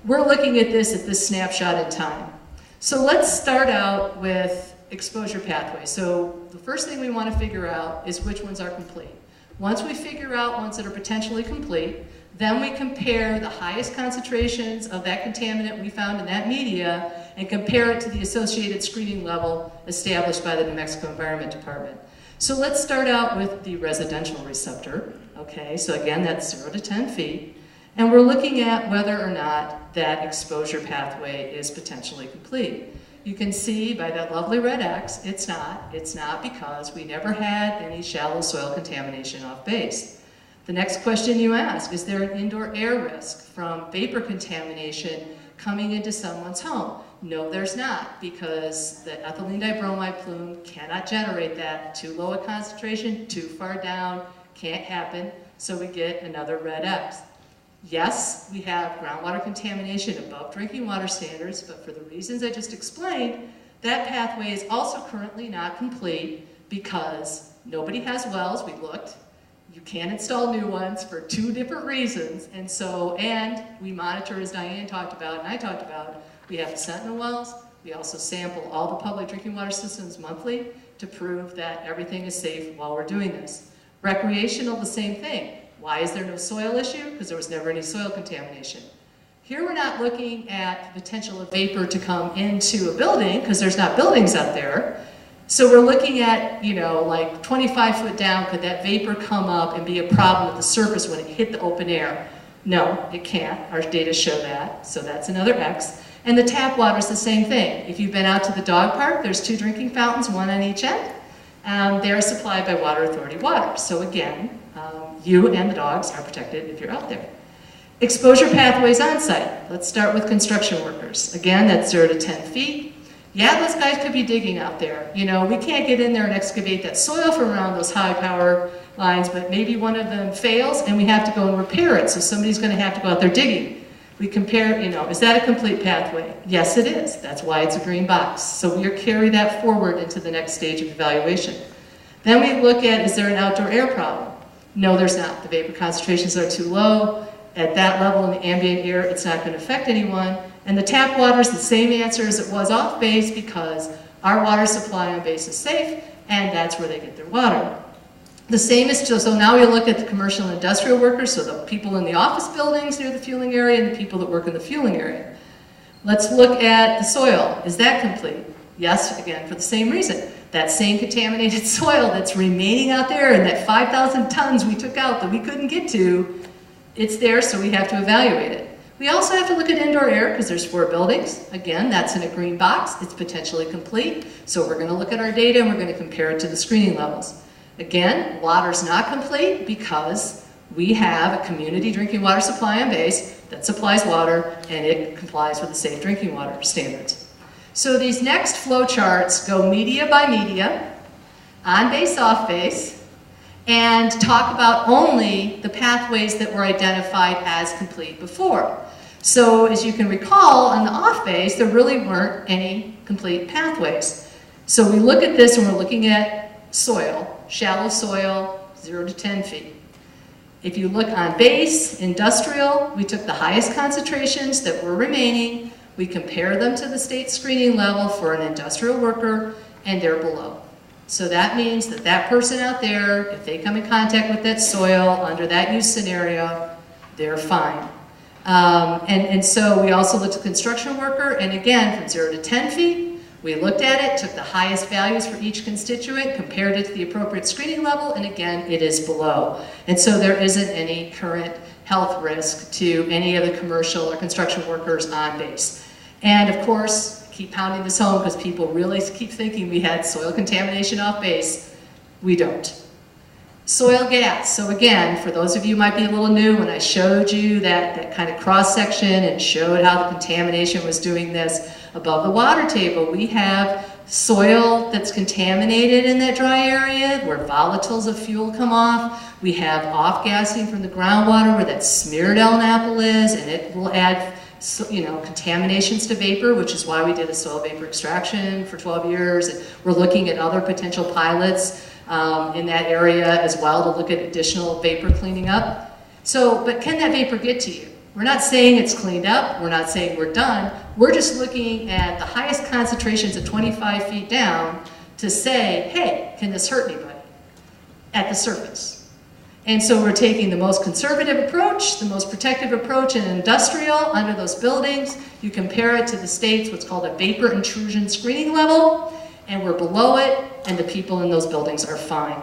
we're looking at this snapshot in time. So let's start out with exposure pathways. So the first thing we want to figure out is which ones are complete. Once we figure out ones that are potentially complete, then we compare the highest concentrations of that contaminant we found in that media and compare it to the associated screening level established by the New Mexico Environment Department. So let's start out with the residential receptor. Okay, so again, that's 0 to 10 feet. And we're looking at whether or not that exposure pathway is potentially complete. You can see by that lovely red X, it's not. It's not because we never had any shallow soil contamination off base. The next question you ask, is there an indoor air risk from vapor contamination coming into someone's home? No, there's not, because the ethylene dibromide plume cannot generate that. Too low a concentration, too far down, can't happen, so we get another red X. Yes, we have groundwater contamination above drinking water standards, but for the reasons I just explained, that pathway is also currently not complete because nobody has wells. We looked. You can't install new ones for 2 different reasons, and we monitor, as Diane talked about and I talked about, we have the Sentinel wells. We also sample all the public drinking water systems monthly to prove that everything is safe while we're doing this. Recreational, the same thing. Why is there no soil issue? Because there was never any soil contamination. Here we're not looking at the potential of vapor to come into a building because there's not buildings out there. So we're looking at, like 25 foot down, could that vapor come up and be a problem at the surface when it hit the open air? No, it can't. Our data show that, so that's another X. And the tap water is the same thing. If you've been out to the dog park, there's 2 drinking fountains, 1 on each end. They are supplied by Water Authority water. So again, you and the dogs are protected if you're out there. Exposure pathways on site. Let's start with construction workers. Again, that's 0 to 10 feet. Yeah, those guys could be digging out there. We can't get in there and excavate that soil from around those high power lines, but maybe one of them fails and we have to go and repair it. So somebody's going to have to go out there digging. We compare, is that a complete pathway? Yes, it is. That's why it's a green box. So we carry that forward into the next stage of evaluation. Then we look at, is there an outdoor air problem? No, there's not. The vapor concentrations are too low. At that level in the ambient air, it's not going to affect anyone. And the tap water is the same answer as it was off base because our water supply on base is safe, and that's where they get their water. The same is true, so now we look at the commercial and industrial workers, so the people in the office buildings near the fueling area and the people that work in the fueling area. Let's look at the soil. Is that complete? Yes, again, for the same reason. That same contaminated soil that's remaining out there and that 5,000 tons we took out that we couldn't get to, it's there, so we have to evaluate it. We also have to look at indoor air because there's 4 buildings. Again, that's in a green box. It's potentially complete. So we're going to look at our data and we're going to compare it to the screening levels. Again, water's not complete because we have a community drinking water supply on base that supplies water and it complies with the safe drinking water standards. So these next flow charts go media by media, on base, off base, and talk about only the pathways that were identified as complete before. So as you can recall, on the off base, there really weren't any complete pathways. So we look at this and we're looking at soil, shallow soil, 0 to 10 feet. If you look on base, industrial, we took the highest concentrations that were remaining, we compare them to the state screening level for an industrial worker, and they're below. So that means that that person out there, if they come in contact with that soil under that use scenario, they're fine. And so we also looked at construction worker, and again, from 0 to 10 feet, we looked at it, took the highest values for each constituent, compared it to the appropriate screening level, and again, it is below. And so there isn't any current health risk to any of the commercial or construction workers on base. And of course, keep pounding this home because people really keep thinking we had soil contamination off base. We don't. Soil gas. So again, for those of you who might be a little new, when I showed you that kind of cross-section and showed how the contamination was doing this above the water table, we have soil that's contaminated in that dry area where volatiles of fuel come off. We have off-gassing from the groundwater where that smeared elm apple is, and it will add contaminations to vapor, which is why we did a soil vapor extraction for 12 years. And we're looking at other potential pilots in that area as well to look at additional vapor cleaning up. So, but can that vapor get to you? We're not saying it's cleaned up, we're not saying we're done, we're just looking at the highest concentrations at 25 feet down to say, hey, can this hurt anybody at the surface? And so we're taking the most conservative approach, the most protective approach in industrial under those buildings. You compare it to the state's what's called a vapor intrusion screening level, and we're below it, and the people in those buildings are fine.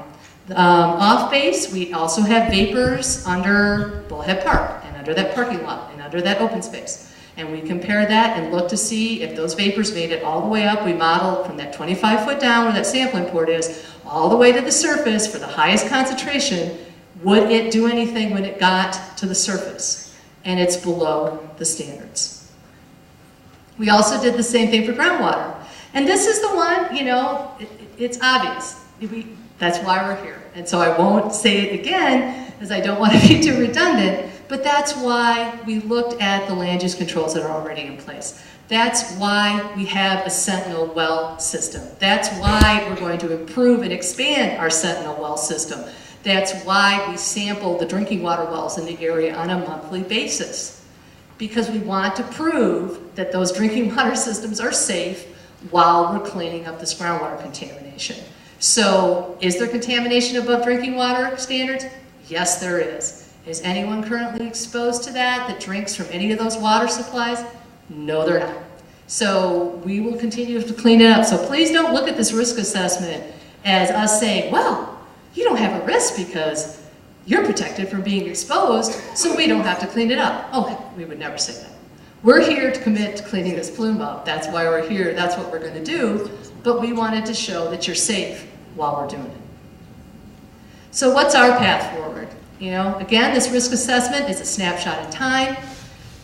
Off base, we also have vapors under Bullhead Park, and under that parking lot, and under that open space. And we compare that and look to see if those vapors made it all the way up. We model from that 25 foot down where that sampling port is, all the way to the surface for the highest concentration. Would it do anything when it got to the surface? And it's below the standards. We also did the same thing for groundwater. And this is the one, you know, it's obvious. That's why we're here. And so I won't say it again, as I don't want to be too redundant, but that's why we looked at the land use controls that are already in place. That's why we have a Sentinel well system. That's why we're going to improve and expand our Sentinel well system. That's why we sample the drinking water wells in the area on a monthly basis. Because we want to prove that those drinking water systems are safe while we're cleaning up this groundwater contamination. So, is there contamination above drinking water standards? Yes, there is. Is anyone currently exposed to that drinks from any of those water supplies? No, they're not. So, we will continue to clean it up. So please don't look at this risk assessment as us saying, well, you don't have a risk because you're protected from being exposed, so we don't have to clean it up. Oh, we would never say that. We're here to commit to cleaning this plume up. That's why we're here. That's what we're going to do. But we wanted to show that you're safe while we're doing it. So what's our path forward? You know, again, this risk assessment is a snapshot in time.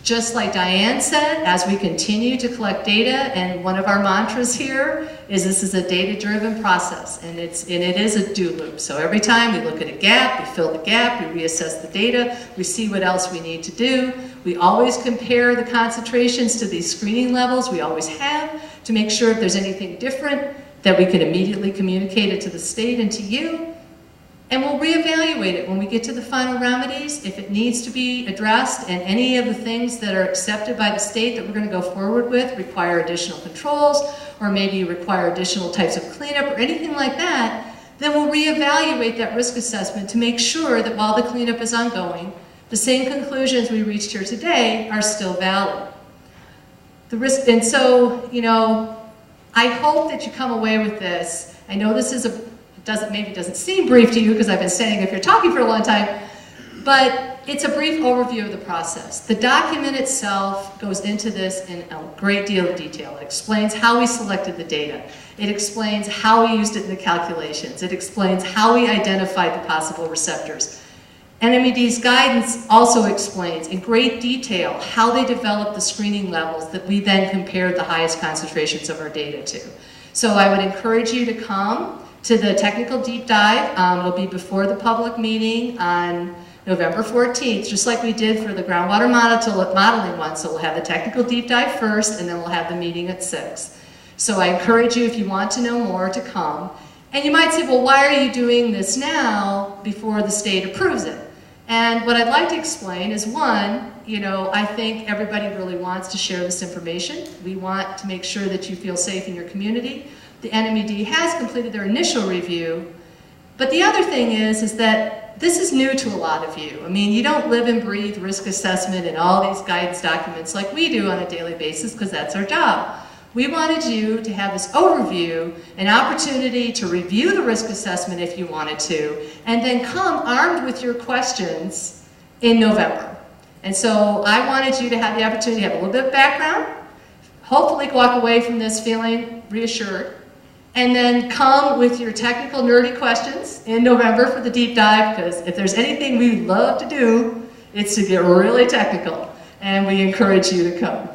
Just like Diane said, as we continue to collect data, and one of our mantras here is this is a data-driven process, and it is a do loop. So every time we look at a gap, we fill the gap, we reassess the data, we see what else we need to do. We always compare the concentrations to these screening levels, we always have, to make sure if there's anything different that we can immediately communicate it to the state and to you. And we'll reevaluate it when we get to the final remedies, if it needs to be addressed, and any of the things that are accepted by the state that we're going to go forward with require additional controls, or maybe require additional types of cleanup or anything like that, then we'll reevaluate that risk assessment to make sure that while the cleanup is ongoing, the same conclusions we reached here today are still valid. And so, you know, I hope that you come away with this. I know this is maybe doesn't seem brief to you because I've been saying if you're talking for a long time, but it's a brief overview of the process. The document itself goes into this in a great deal of detail. It explains how we selected the data. It explains how we used it in the calculations. It explains how we identified the possible receptors. NMED's guidance also explains in great detail how they developed the screening levels that we then compared the highest concentrations of our data to. So I would encourage you to come to the technical deep dive. It'll be before the public meeting on November 14th, just like we did for the groundwater modeling one. So we'll have the technical deep dive first, and then we'll have the meeting at 6. So I encourage you, if you want to know more, to come. And you might say, well, why are you doing this now before the state approves it? And what I'd like to explain is, one, you know, I think everybody really wants to share this information. We want to make sure that you feel safe in your community. The NMED has completed their initial review, but the other thing is that this is new to a lot of you. I mean, you don't live and breathe risk assessment and all these guidance documents like we do on a daily basis because that's our job. We wanted you to have this overview, an opportunity to review the risk assessment if you wanted to, and then come armed with your questions in November. And so I wanted you to have the opportunity to have a little bit of background, hopefully walk away from this feeling reassured, and then come with your technical nerdy questions in November for the deep dive, because if there's anything we love to do, it's to get really technical, and we encourage you to come.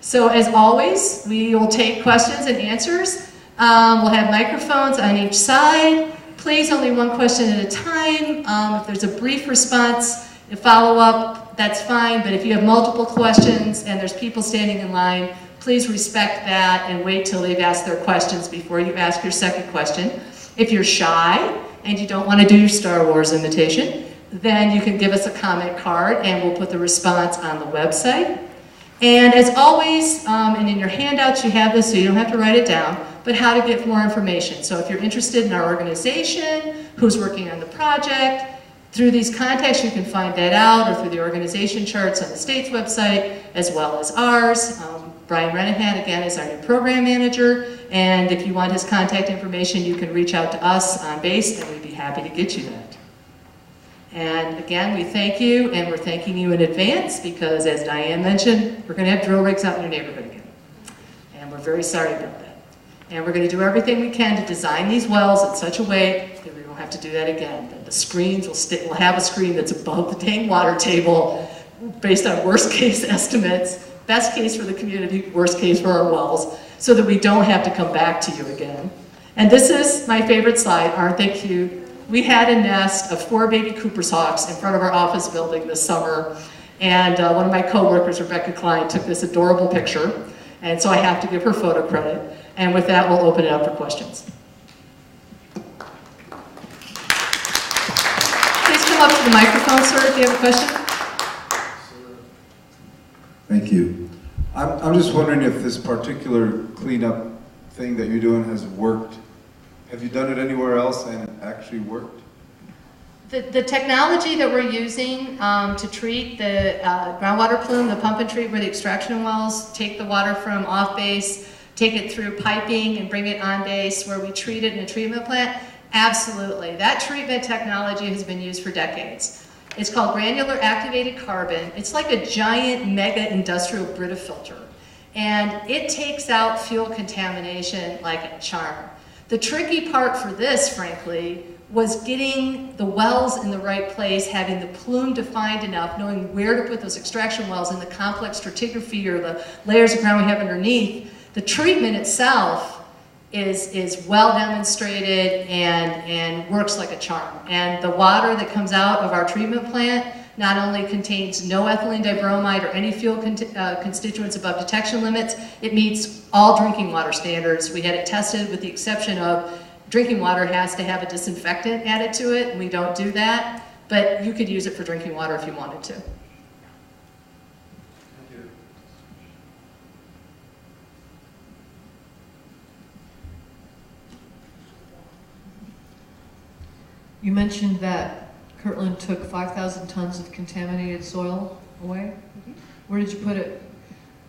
So as always, we will take questions and answers. We'll have microphones on each side. Please, only one question at a time. If there's a brief response, a follow-up, that's fine, but if you have multiple questions and there's people standing in line, please respect that and wait till they've asked their questions before you ask your second question. If you're shy and you don't want to do your Star Wars imitation, then you can give us a comment card and we'll put the response on the website. And as always, and in your handouts you have this so you don't have to write it down, but how to get more information. So if you're interested in our organization, who's working on the project, through these contacts you can find that out, or through the organization charts on the state's website, as well as ours. Brian Renahan, again, is our new program manager, and if you want his contact information, you can reach out to us on base, and we'd be happy to get you that. And again, we thank you, and we're thanking you in advance, because as Diane mentioned, we're going to have drill rigs out in your neighborhood again. And we're very sorry about that. And we're going to do everything we can to design these wells in such a way that we won't have to do that again. That the screens will have a screen that's above the tank water table based on worst case estimates, best case for the community, worst case for our wells, so that we don't have to come back to you again. And this is my favorite slide. Aren't they cute? We had a nest of 4 baby Cooper's hawks in front of our office building this summer. And one of my coworkers, Rebecca Klein, took this adorable picture. And so I have to give her photo credit. And with that, we'll open it up for questions. Please come up to the microphone, sir, if you have a question. Thank you. I'm just wondering if this particular cleanup thing that you're doing has worked. Have you done it anywhere else and it actually worked? The technology that we're using to treat the groundwater plume, the pump and treat where the extraction wells take the water from off base, take it through piping and bring it on base where we treat it in a treatment plant, absolutely. That treatment technology has been used for decades. It's called granular activated carbon. It's like a giant mega industrial Brita filter. And it takes out fuel contamination like a charm. The tricky part for this, frankly, was getting the wells in the right place, having the plume defined enough, knowing where to put those extraction wells in the complex stratigraphy or the layers of ground we have underneath. The treatment itself is well demonstrated and works like a charm. And the water that comes out of our treatment plant not only contains no ethylene dibromide or any fuel constituents above detection limits, it meets all drinking water standards. We had it tested with the exception of drinking water has to have a disinfectant added to it, and we don't do that, but you could use it for drinking water if you wanted to. You mentioned that Kirtland took 5,000 tons of contaminated soil away. Where did you put it?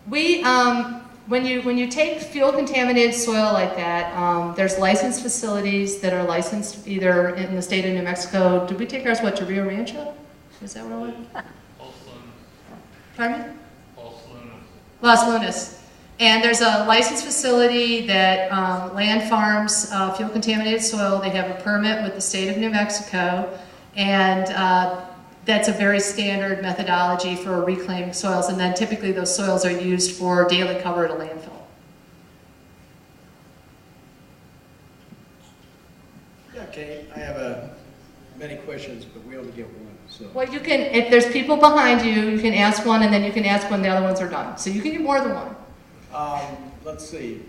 We, when you take fuel contaminated soil like that, there's licensed facilities that are licensed either in the state of New Mexico. Did we take ours, what, to Rio Rancho? Is that what it was? Pardon me? Las Lunas. And there's a licensed facility that land farms fuel contaminated soil. They have a permit with the state of New Mexico, and that's a very standard methodology for reclaiming soils, and then typically those soils are used for daily cover at a landfill. Yeah, Kate, I have many questions, but we only get one. So. Well, you can, if there's people behind you, you can ask one, and then you can ask when the other ones are done. So you can get more than one. Let's see.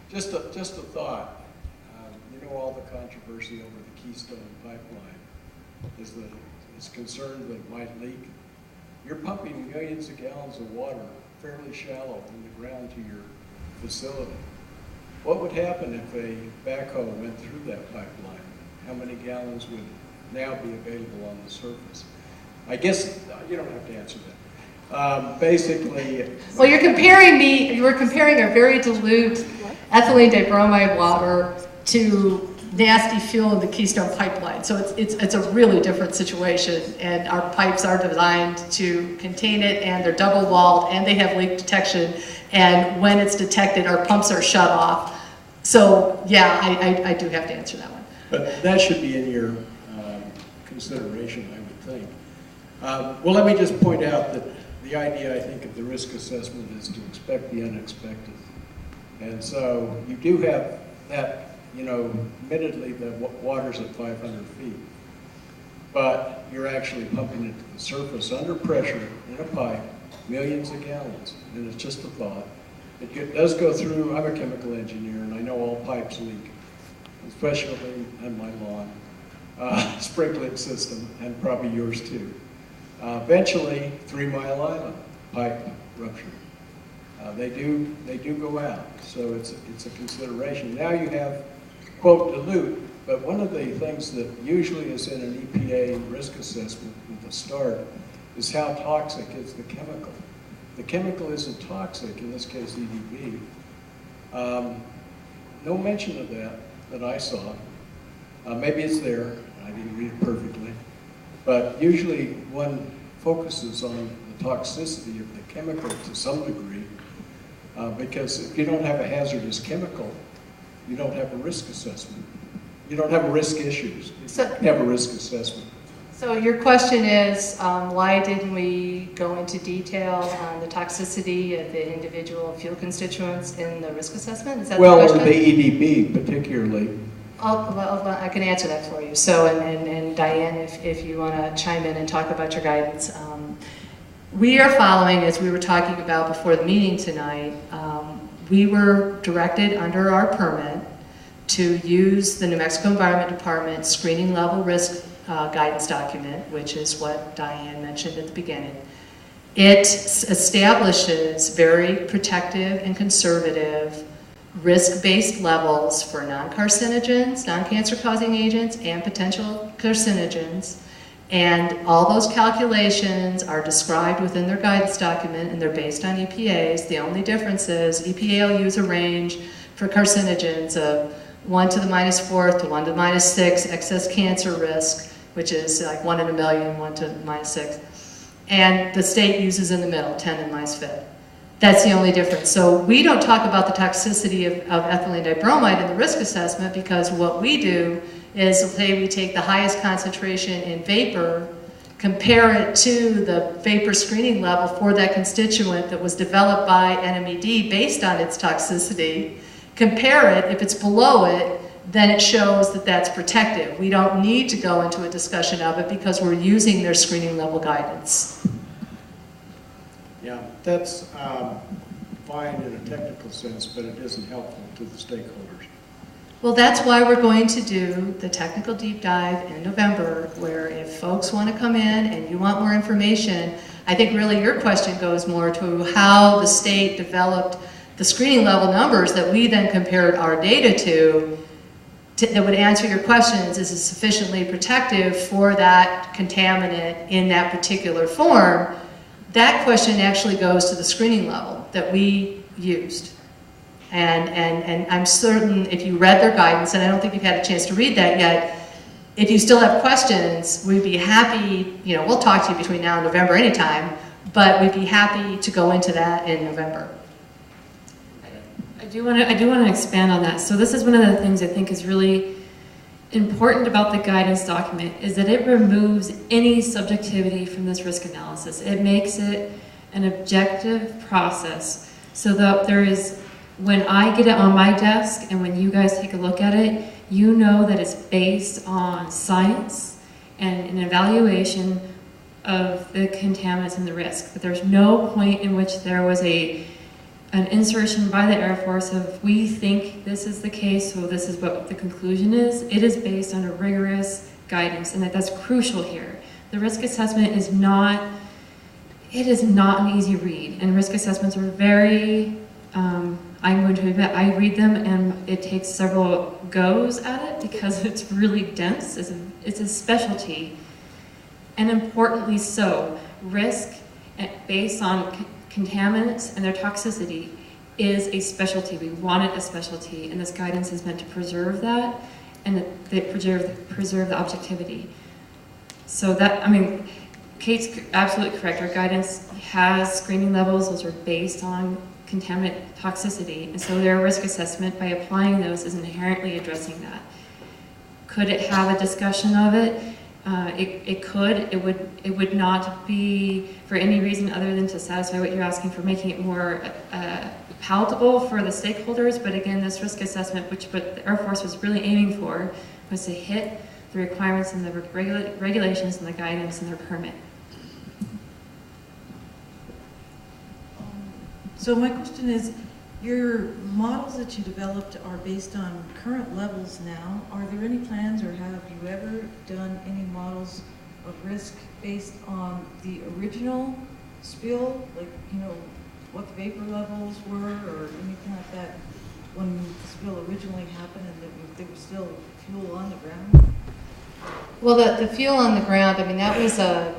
Just a thought. You know all the controversy over the Keystone Pipeline is concerned that it might leak. You're pumping millions of gallons of water fairly shallow in the ground to your facility. What would happen if a backhoe went through that pipeline? How many gallons would now be available on the surface? I guess you don't have to answer that. Basically, well, you were comparing a very dilute ethylene dibromide water to nasty fuel in the Keystone Pipeline. So it's a really different situation, and our pipes are designed to contain it, and they're double walled, and they have leak detection, and when it's detected, our pumps are shut off. So yeah, I do have to answer that one. But that should be in your consideration, I would think. Well, let me just point out that the idea, I think, of the risk assessment is to expect the unexpected. And so you do have that, admittedly the water's at 500 feet, but you're actually pumping it to the surface under pressure in a pipe, millions of gallons, and it's just a thought. It does go through, I'm a chemical engineer, and I know all pipes leak, especially on my lawn. sprinkling system, and probably yours too. Eventually, 3 Mile Island pipe rupture. They do go out, so it's a consideration. Now you have, quote, dilute, but one of the things that usually is in an EPA risk assessment at the start is how toxic is the chemical. The chemical isn't toxic, in this case EDB. No mention of that I saw. Maybe it's there, I didn't read it perfectly, but usually one focuses on the toxicity of the chemical to some degree, because if you don't have a hazardous chemical, you don't have a risk assessment. You don't have risk issues. You have a risk assessment. So your question is, why didn't we go into detail on the toxicity of the individual fuel constituents in the risk assessment? Is that well, the question? Or the EDB particularly. I can answer that for you. So, and Diane, if you want to chime in and talk about your guidance. We are following, as we were talking about before the meeting tonight, we were directed under our permit to use the New Mexico Environment Department screening level risk guidance document, which is what Diane mentioned at the beginning. It establishes very protective and conservative risk-based levels for non-carcinogens, non-cancer causing agents, and potential carcinogens. And all those calculations are described within their guidance document, and they're based on EPA's. The only difference is EPA will use a range for carcinogens of 1 to the -4 to 1 to the -6 excess cancer risk, which is like 1 in a million, 1 to the -6. And the state uses in the middle, 10 in -5. That's the only difference. So we don't talk about the toxicity of ethylene dibromide in the risk assessment, because what we do is, say we take the highest concentration in vapor, compare it to the vapor screening level for that constituent that was developed by NMED based on its toxicity, compare it. If it's below it, then it shows that that's protective. We don't need to go into a discussion of it because we're using their screening level guidance. Yeah, that's fine in a technical sense, but it isn't helpful to the stakeholders. Well, that's why we're going to do the technical deep dive in November, where if folks want to come in and you want more information, I think really your question goes more to how the state developed the screening level numbers that we then compared our data to that would answer your questions. Is it sufficiently protective for that contaminant in that particular form? That question actually goes to the screening level that we used. And I'm certain if you read their guidance, and I don't think you've had a chance to read that yet, if you still have questions, we'd be happy, we'll talk to you between now and November anytime, but we'd be happy to go into that in November. I do want to expand on that. So this is one of the things I think is really important about the guidance document, is that it removes any subjectivity from this risk analysis. It makes it an objective process so that there is, when I get it on my desk and when you guys take a look at it, you know that it's based on science and an evaluation of the contaminants and the risk. But there's no point in which there was an insertion by the Air Force of, we think this is the case, so this is what the conclusion is. It is based on a rigorous guidance, and that's crucial here. The risk assessment is not, it is not an easy read, and risk assessments are very, I'm going to admit, I read them and it takes several goes at it because it's really dense. It's a specialty, and importantly so, risk based on contaminants and their toxicity is a specialty. We want it a specialty, and this guidance is meant to preserve that, and they preserve the objectivity. So that, I mean, Kate's absolutely correct. Our guidance has screening levels. Those are based on contaminant toxicity, and so their risk assessment, by applying those, is inherently addressing that. Could it have a discussion of it? It could. It would not be for any reason other than to satisfy what you're asking for, making it more palatable for the stakeholders. But again, this risk assessment, which what the Air Force was really aiming for, was to hit the requirements and the regulations and the guidance and their permit. So my question is, Your models that you developed are based on current levels now. Are there any plans, or have you ever done any models of risk based on the original spill, like, you know, what the vapor levels were or anything like that when the spill originally happened and there was still fuel on the ground? Well, the fuel on the ground, I mean, that was a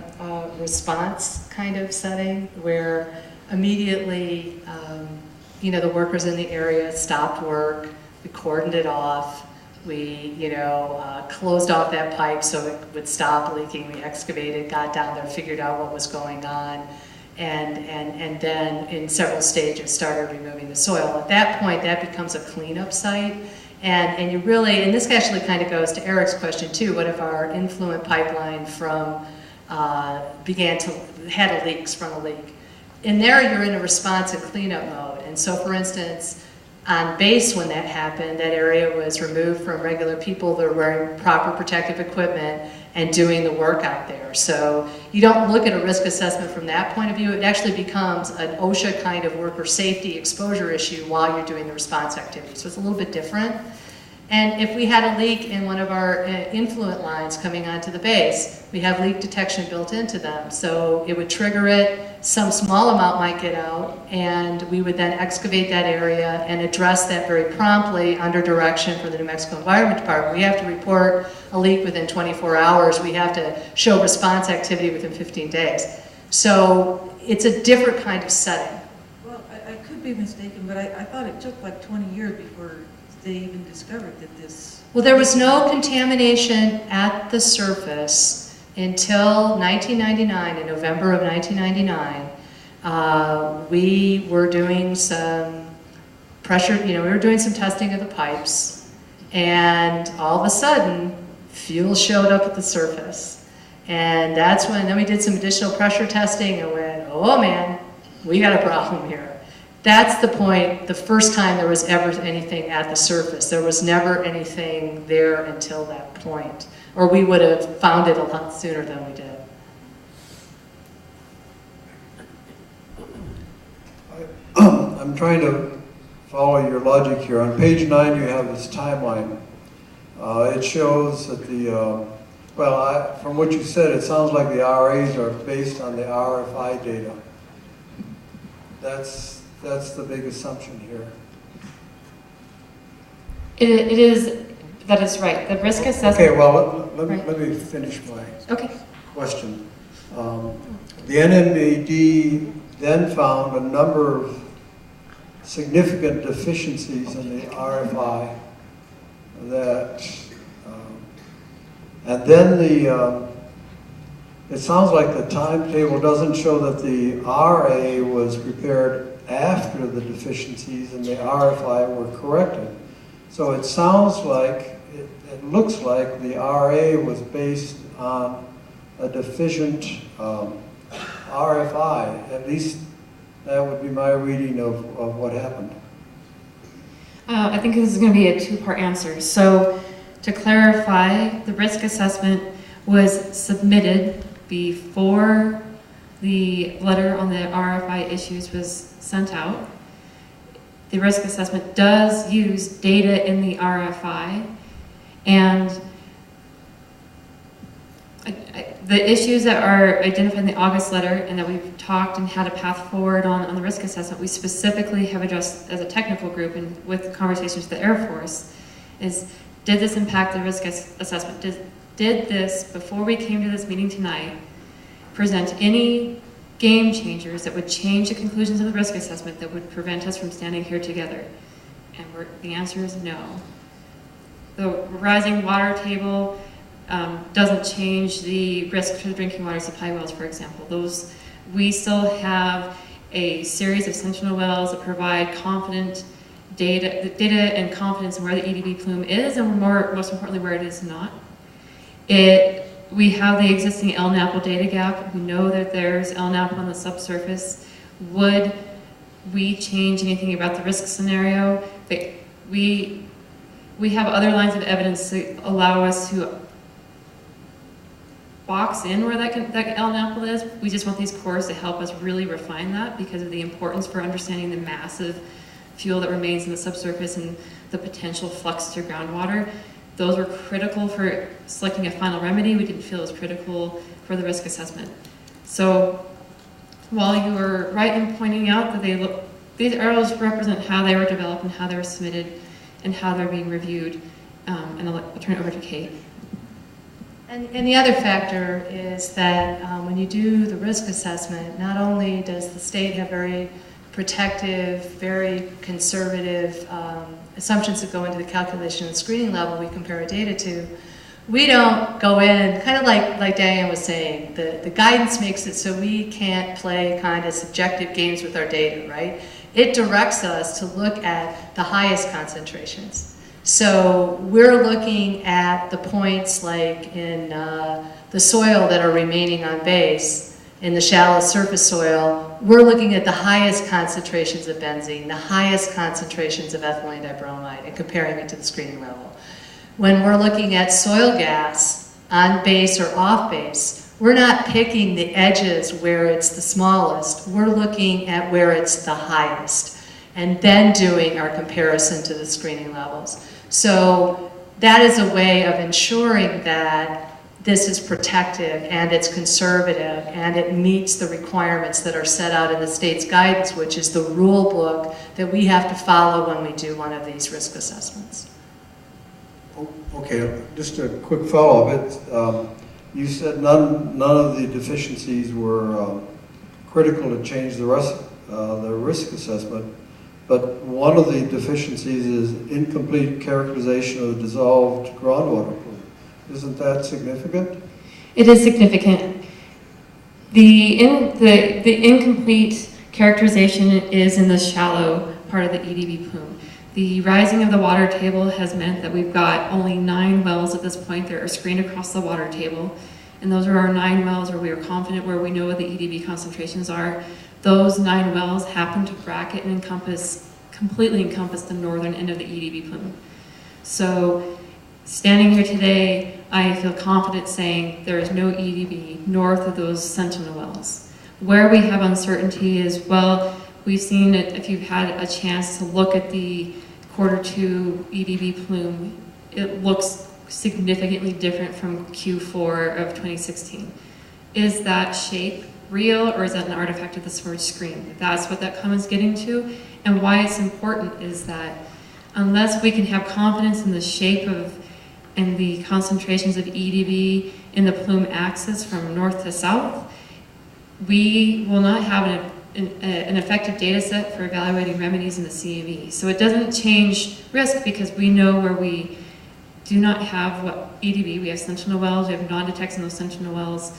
response kind of setting where immediately, you know, the workers in the area stopped work, we cordoned it off, we, you know, closed off that pipe so it would stop leaking, we excavated, got down there, figured out what was going on, and then in several stages started removing the soil. At that point, that becomes a cleanup site. And you really, and this actually kind of goes to Eric's question too, what if our influent pipeline from, had a leaks from a leak? In there, you're in a response and cleanup mode. And so, for instance, on base when that happened, that area was removed from regular people that were wearing proper protective equipment and doing the work out there. So you don't look at a risk assessment from that point of view. It actually becomes an OSHA kind of worker safety exposure issue while you're doing the response activity. So it's a little bit different. And if we had a leak in one of our influent lines coming onto the base, we have leak detection built into them. So it would trigger it, some small amount might get out, and we would then excavate that area and address that very promptly under direction from the New Mexico Environment Department. We have to report a leak within 24 hours. We have to show response activity within 15 days. So it's a different kind of setting. Well, I could be mistaken, but I thought it took like 20 years before they even discovered that this... Well, there was no contamination at the surface until 1999, in November of 1999. We were doing some pressure, you know, we were doing some testing of the pipes, and all of a sudden, fuel showed up at the surface. And that's when, then we did some additional pressure testing and went, oh man, we got a problem here. That's the point, the first time there was ever anything at the surface. There was never anything there until that point. Or we would have found it a lot sooner than we did. I'm trying to follow your logic here. On page 9 you have this timeline. It shows that the, from what you said, it sounds like the RAs are based on the RFI data. That's the big assumption here. It is, that is right. The risk assessment. Okay, well, let me finish my question. The NMAD then found a number of significant deficiencies in the RFI that, and then it sounds like the timetable doesn't show that the RA was prepared after the deficiencies and the RFI were corrected. So it sounds like, it looks like the RA was based on a deficient RFI. At least that would be my reading of what happened. I think this is going to be a two-part answer. So to clarify, the risk assessment was submitted before the letter on the RFI issues was sent out. The risk assessment does use data in the RFI, and the issues that are identified in the August letter and that we've talked and had a path forward on the risk assessment, we specifically have addressed as a technical group and with conversations with the Air Force, is did this impact the risk assessment? Did this, before we came to this meeting tonight, present any game changers that would change the conclusions of the risk assessment that would prevent us from standing here together? And the answer is no. The rising water table doesn't change the risk to the drinking water supply wells, for example. We still have a series of sentinel wells that provide confident data and confidence in where the EDB plume is, and most importantly, where it is not. We have the existing LNAPL data gap. We know that there's LNAPL on the subsurface. Would we change anything about the risk scenario? We have other lines of evidence to allow us to box in where that LNAPL is. We just want these cores to help us really refine that because of the importance for understanding the massive fuel that remains in the subsurface and the potential flux to groundwater. Those were critical for selecting a final remedy. We didn't feel it was critical for the risk assessment. So while you were right in pointing out that these arrows represent how they were developed and how they were submitted and how they're being reviewed, and I'll turn it over to Kate. And the other factor is that when you do the risk assessment, not only does the state have very protective, very conservative assumptions that go into the calculation and screening level we compare our data to, we don't go in, kind of like Diane was saying, the guidance makes it so we can't play kind of subjective games with our data, right? It directs us to look at the highest concentrations. So we're looking at the points like in the soil that are remaining on base, in the shallow surface soil, we're looking at the highest concentrations of benzene, the highest concentrations of ethylene dibromide, and comparing it to the screening level. When we're looking at soil gas on base or off base, we're not picking the edges where it's the smallest, we're looking at where it's the highest, and then doing our comparison to the screening levels. So that is a way of ensuring that this is protective and it's conservative and it meets the requirements that are set out in the state's guidance, which is the rule book that we have to follow when we do one of these risk assessments. Okay, just a quick follow-up. You said none of the deficiencies were critical to change the risk assessment, but one of the deficiencies is incomplete characterization of the dissolved groundwater plume. Isn't that significant? It is significant. The incomplete characterization is in the shallow part of the EDB plume. The rising of the water table has meant that we've got only 9 wells at this point that are screened across the water table. And those are our 9 wells where we are confident, where we know what the EDB concentrations are. Those 9 wells happen to bracket and completely encompass the northern end of the EDB plume. So standing here today, I feel confident saying there is no EDB north of those Sentinel wells. Where we have uncertainty is, well, we've seen it, if you've had a chance to look at the Q2 EDB plume, it looks significantly different from Q4 of 2016. Is that shape real, or is that an artifact of the submerged screen? That's what that comment's getting to, and why it's important is that unless we can have confidence in the shape of and the concentrations of EDB in the plume axis from north to south, we will not have an effective data set for evaluating remedies in the CME. So it doesn't change risk because we know where we do not have what EDB, we have sentinel wells, we have non-detects in those sentinel wells.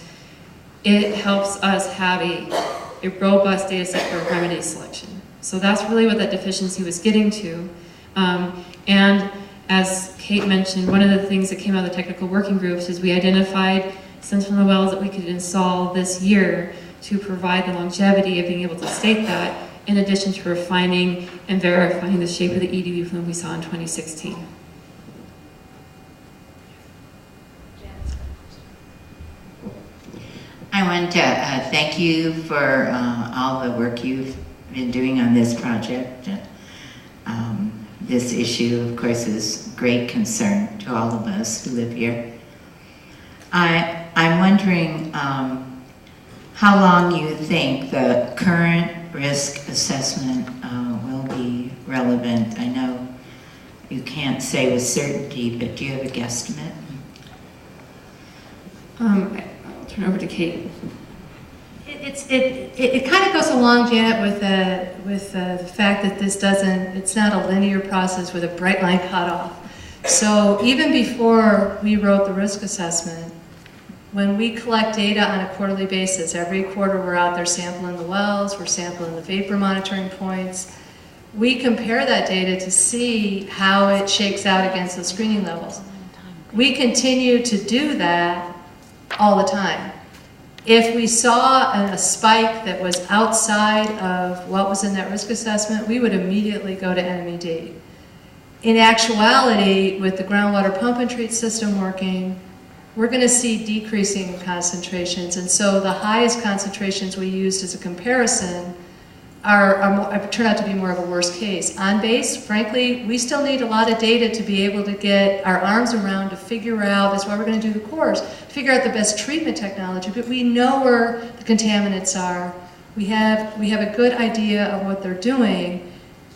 It helps us have a robust data set for remedy selection. So that's really what that deficiency was getting to. And as Kate mentioned, one of the things that came out of the technical working groups is we identified sentinel wells that we could install this year to provide the longevity of being able to state that, in addition to refining and verifying the shape of the EDB plume we saw in 2016. I want to thank you for all the work you've been doing on this project. This issue, of course, is great concern to all of us who live here. I'm wondering how long you think the current risk assessment will be relevant. I know you can't say with certainty, but do you have a guesstimate? I'll turn over to Kate. It kind of goes along, Janet, with the fact that it's not a linear process with a bright line cutoff. So even before we wrote the risk assessment, when we collect data on a quarterly basis, every quarter we're out there sampling the wells, we're sampling the vapor monitoring points, we compare that data to see how it shakes out against the screening levels. We continue to do that all the time. If we saw a spike that was outside of what was in that risk assessment, we would immediately go to NMED. In actuality, with the groundwater pump and treat system working, we're going to see decreasing concentrations. And so the highest concentrations we used as a comparison turn out to be more of a worst case. On base, frankly, we still need a lot of data to be able to get our arms around to figure out, that's why we're going to do the course, figure out the best treatment technology, but we know where the contaminants are. We have a good idea of what they're doing,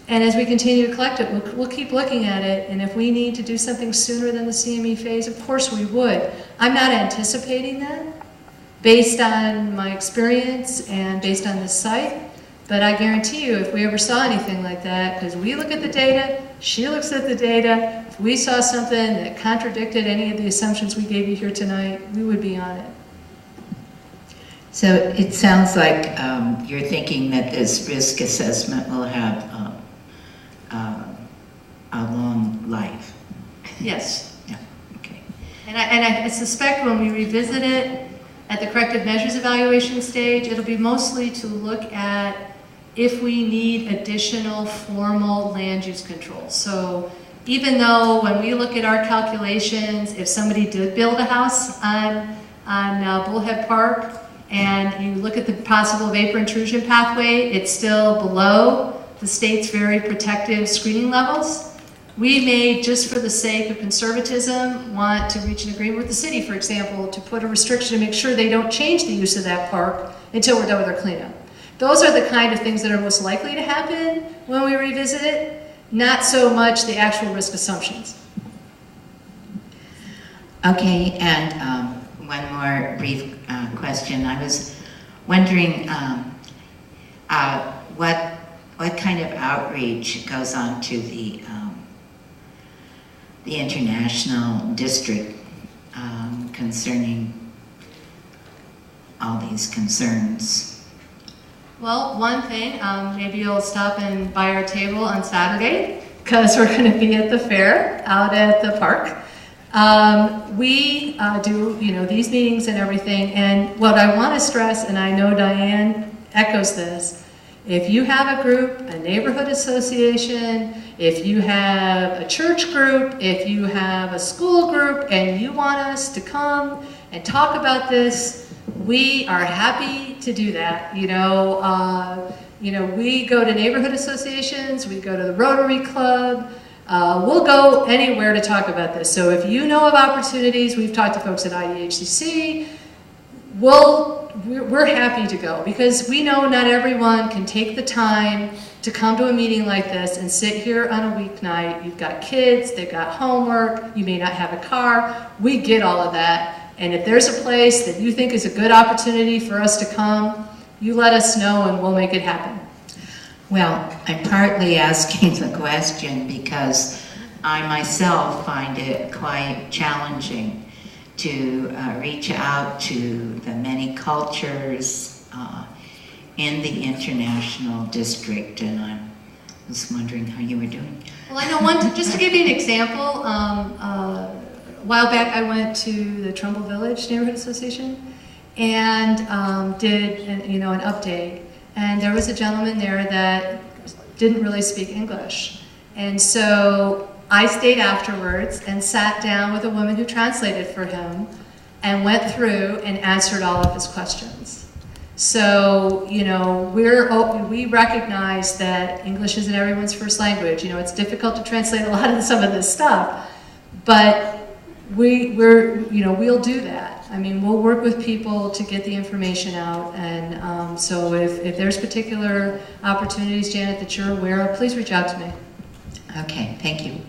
and as we continue to collect it, we'll keep looking at it, and if we need to do something sooner than the CME phase, of course we would. I'm not anticipating that, based on my experience and based on this site. But I guarantee you, if we ever saw anything like that, because we look at the data, she looks at the data, if we saw something that contradicted any of the assumptions we gave you here tonight, we would be on it. So it sounds like you're thinking that this risk assessment will have a long life. Yes. Yeah, okay. And I suspect when we revisit it at the corrective measures evaluation stage, it'll be mostly to look at if we need additional formal land use control. So even though when we look at our calculations, if somebody did build a house on Bullhead Park and you look at the possible vapor intrusion pathway, it's still below the state's very protective screening levels. We may, just for the sake of conservatism, want to reach an agreement with the city, for example, to put a restriction to make sure they don't change the use of that park until we're done with our cleanup. Those are the kind of things that are most likely to happen when we revisit it, not so much the actual risk assumptions. Okay, and one more brief question. I was wondering what kind of outreach goes on to the international district concerning all these concerns? Well, one thing, maybe you'll stop and buy our table on Saturday, because we're going to be at the fair out at the park. We do, these meetings and everything, and what I want to stress, and I know Diane echoes this, if you have a group, a neighborhood association, if you have a church group, if you have a school group, and you want us to come and talk about this, we are happy to do that. We go to neighborhood associations, we go to the Rotary Club, we'll go anywhere to talk about this. So if you know of opportunities, we've talked to folks at IDHCC, we're happy to go, because we know not everyone can take the time to come to a meeting like this and sit here on a weeknight. You've got kids, they've got homework, you may not have a car. We get all of that. And if there's a place that you think is a good opportunity for us to come, you let us know and we'll make it happen. Well, I'm partly asking the question because I myself find it quite challenging to reach out to the many cultures in the international district, and I was wondering how you were doing. Well, I know just to give you an example, a while back I went to the Trumbull Village Neighborhood Association and did an update, and there was a gentleman there that didn't really speak English, and so I stayed afterwards and sat down with a woman who translated for him and went through and answered all of his questions. So, we recognize that English isn't everyone's first language. It's difficult to translate a lot of some of this stuff, but we'll do that. I mean, we'll work with people to get the information out, and so if there's particular opportunities, Janet, that you're aware of, please reach out to me. Okay, thank you.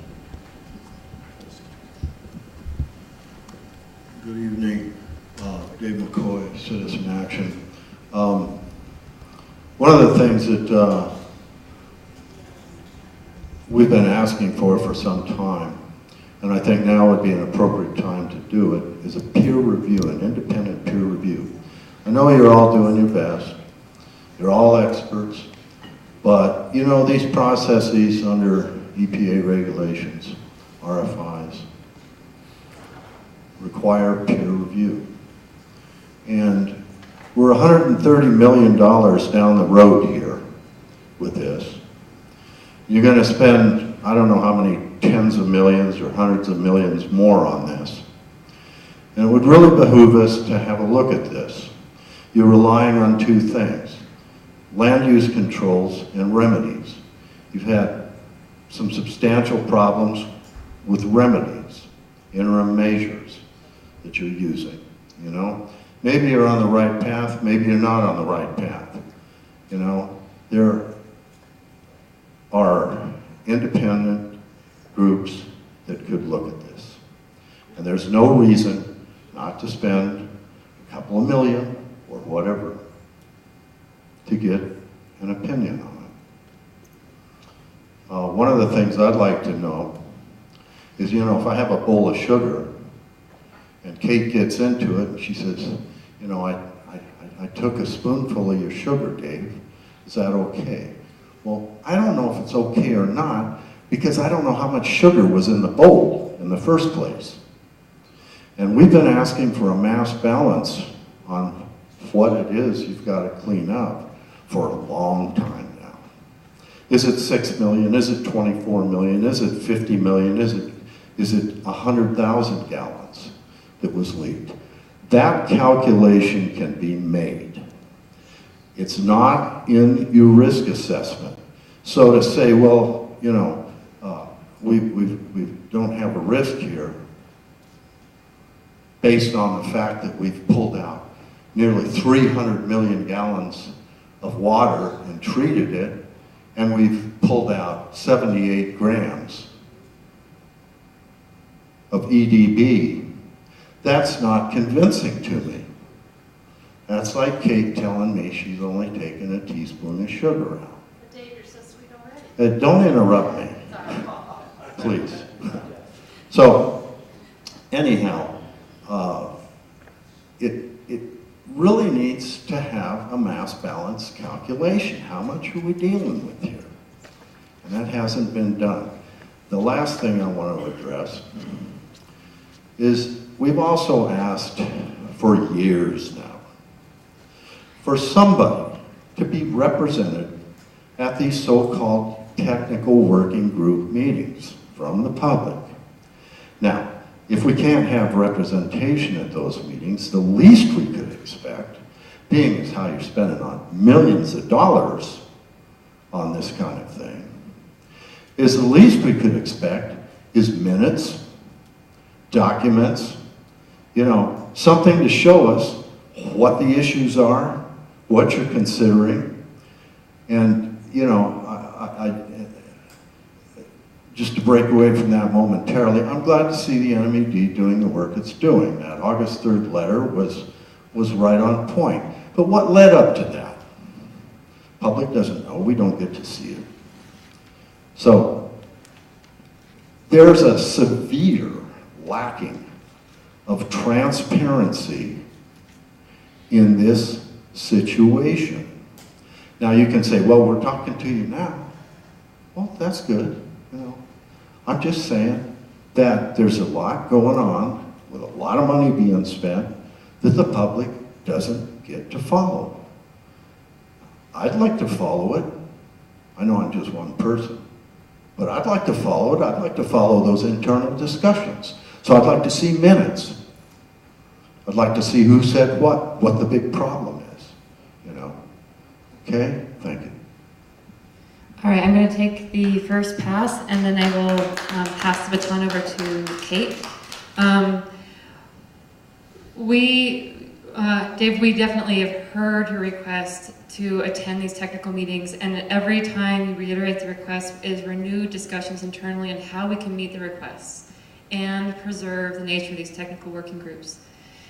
Good evening, Dave McCoy, Citizen Action. One of the things that we've been asking for some time, and I think now would be an appropriate time to do it, is a peer review, an independent peer review. I know you're all doing your best, you're all experts, but these processes under EPA regulations, RFIs, require peer review. And we're $130 million down the road here with this. You're going to spend, I don't know how many tens of millions or hundreds of millions more on this. And it would really behoove us to have a look at this. You're relying on two things. land use controls and remedies. You've had some substantial problems with remedies, interim measures that you're using, you know? Maybe you're on the right path, maybe you're not on the right path. You know, there are independent groups that could look at this. And there's no reason not to spend a couple of million or whatever to get an opinion on it. One of the things I'd like to know is, you know, if I have a bowl of sugar and Kate gets into it and she says, you know, I took a spoonful of your sugar, Dave, is that okay? Well, I don't know if it's okay or not because I don't know how much sugar was in the bowl in the first place. And we've been asking for a mass balance on what it is you've got to clean up for a long time now. Is it 6 million? Is it 24 million? Is it 50 million? Is it 100,000 gallons that was leaked? That calculation can be made. It's not in your risk assessment. So to say, well, you know, we don't have a risk here based on the fact that we've pulled out nearly 300 million gallons of water and treated it, and we've pulled out 78 grams of EDB. That's not convincing to me. That's like Kate telling me she's only taken a teaspoon of sugar out. But Dave, you're so sweet already. Don't interrupt me, please. So, anyhow, it really needs to have a mass balance calculation. How much are we dealing with here? And that hasn't been done. The last thing I want to address is we've also asked for years now for somebody to be represented at these so-called technical working group meetings from the public. Now, if we can't have representation at those meetings, the least we could expect, being as how you're spending on millions of dollars on this kind of thing, is the least we could expect is minutes, documents, you know, something to show us what the issues are, what you're considering, and, you know, just to break away from that momentarily, I'm glad to see the NMED doing the work it's doing. That August 3rd letter was right on point. But what led up to that? Public doesn't know, we don't get to see it. So, there's a severe lacking of transparency in this situation. Now you can say, well, we're talking to you now. Well, that's good. You know, I'm just saying that there's a lot going on with a lot of money being spent that the public doesn't get to follow. I'd like to follow it. I know I'm just one person, but I'd like to follow it. I'd like to follow those internal discussions. So I'd like to see minutes. I'd like to see who said what the big problem is, you know. Okay, thank you. All right, I'm going to take the first pass, and then I will pass the baton over to Kate. Dave, we definitely have heard your request to attend these technical meetings, and every time you reiterate the request is renewed discussions internally on how we can meet the requests and preserve the nature of these technical working groups.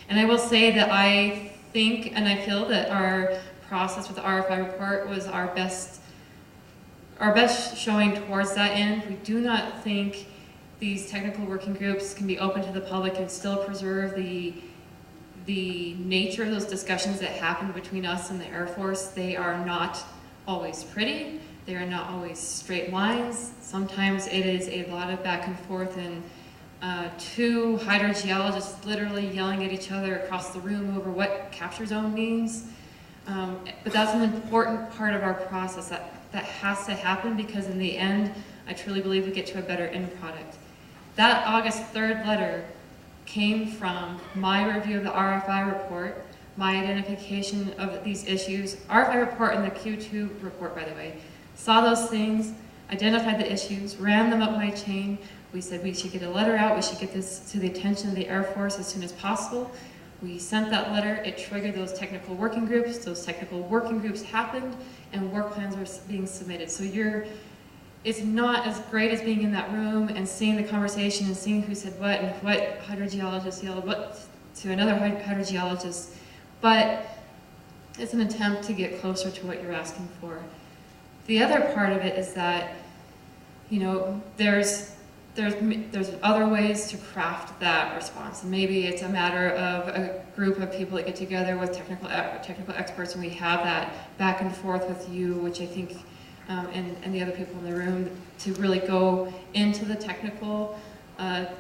And I will say that I think and I feel that our process with the RFI report was our best showing towards that end. We do not think these technical working groups can be open to the public and still preserve the nature of those discussions that happen between us and the Air Force. They are not always pretty. They are not always straight lines. Sometimes it is a lot of back and forth and two hydrogeologists literally yelling at each other across the room over what capture zone means. But that's an important part of our process that has to happen, because in the end, I truly believe we get to a better end product. That August 3rd letter came from my review of the RFI report, my identification of these issues. RFI report and the Q2 report, by the way, saw those things, identified the issues, ran them up my chain. We said we should get a letter out, we should get this to the attention of the Air Force as soon as possible. We sent that letter, it triggered those technical working groups. Those technical working groups happened, and work plans were being submitted. So it's not as great as being in that room and seeing the conversation and seeing who said what and what hydrogeologist yelled what to another hydrogeologist, but it's an attempt to get closer to what you're asking for. The other part of it is that, you know, there's other ways to craft that response. And maybe it's a matter of a group of people that get together with technical experts, and we have that back and forth with you, which I think, and the other people in the room, to really go into the technical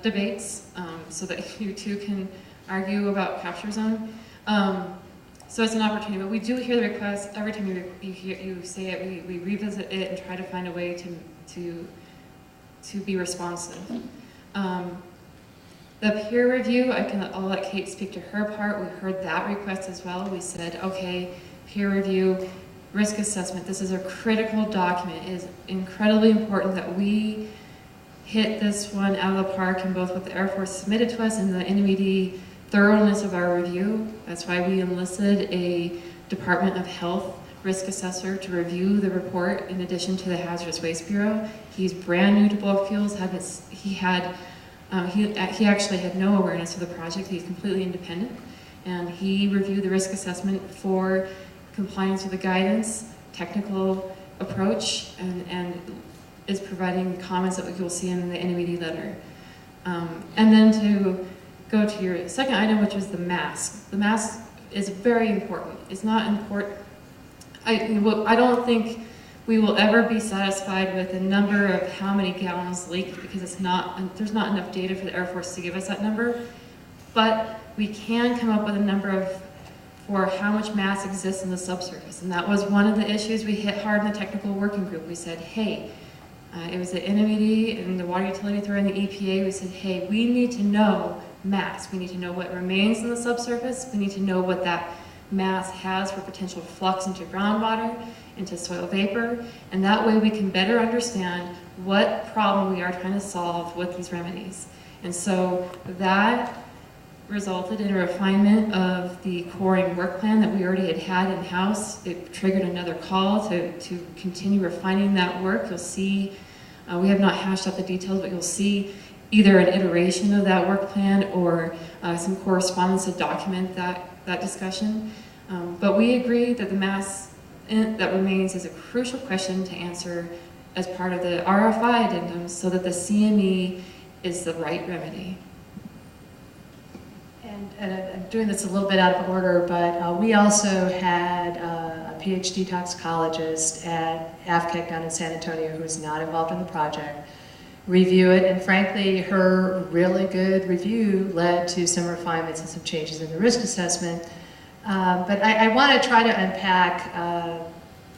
debates, so that you two can argue about capture zone. So it's an opportunity, but we do hear the request every time you say it. We revisit it and try to find a way to be responsive. The peer review, I'll let Kate speak to her part. We heard that request as well. We said, okay, peer review, risk assessment. This is a critical document. It is incredibly important that we hit this one out of the park, and both what the Air Force submitted to us and the NMED thoroughness of our review. That's why we enlisted a Department of Health risk assessor to review the report in addition to the Hazardous Waste Bureau. He's brand new to bulk fuels. He actually had no awareness of the project. He's completely independent, and he reviewed the risk assessment for compliance with the guidance, technical approach, and is providing comments that you'll see in the NMED letter. And then to go to your second item, which was the mask. The mask is very important. It's not important. I don't think we will ever be satisfied with the number of how many gallons leaked, because there's not enough data for the Air Force to give us that number. But we can come up with a number for how much mass exists in the subsurface. And that was one of the issues we hit hard in the technical working group. We said, hey, it was the NMED and the Water Utility Authority and the EPA. We said, hey, we need to know mass. We need to know what remains in the subsurface. We need to know what that mass has for potential flux into groundwater, into soil vapor, and that way we can better understand what problem we are trying to solve with these remedies. And so that resulted in a refinement of the coring work plan that we already had in-house. It triggered another call to continue refining that work. You'll see, we have not hashed out the details, but you'll see either an iteration of that work plan or some correspondence to document that discussion. But we agree that the mass that remains is a crucial question to answer as part of the RFI addendum, so that the CME is the right remedy. And I'm doing this a little bit out of order, but we also had a PhD toxicologist at AFCEC down in San Antonio who is not involved in the project review it, and frankly her really good review led to some refinements and some changes in the risk assessment. But I want to try to unpack,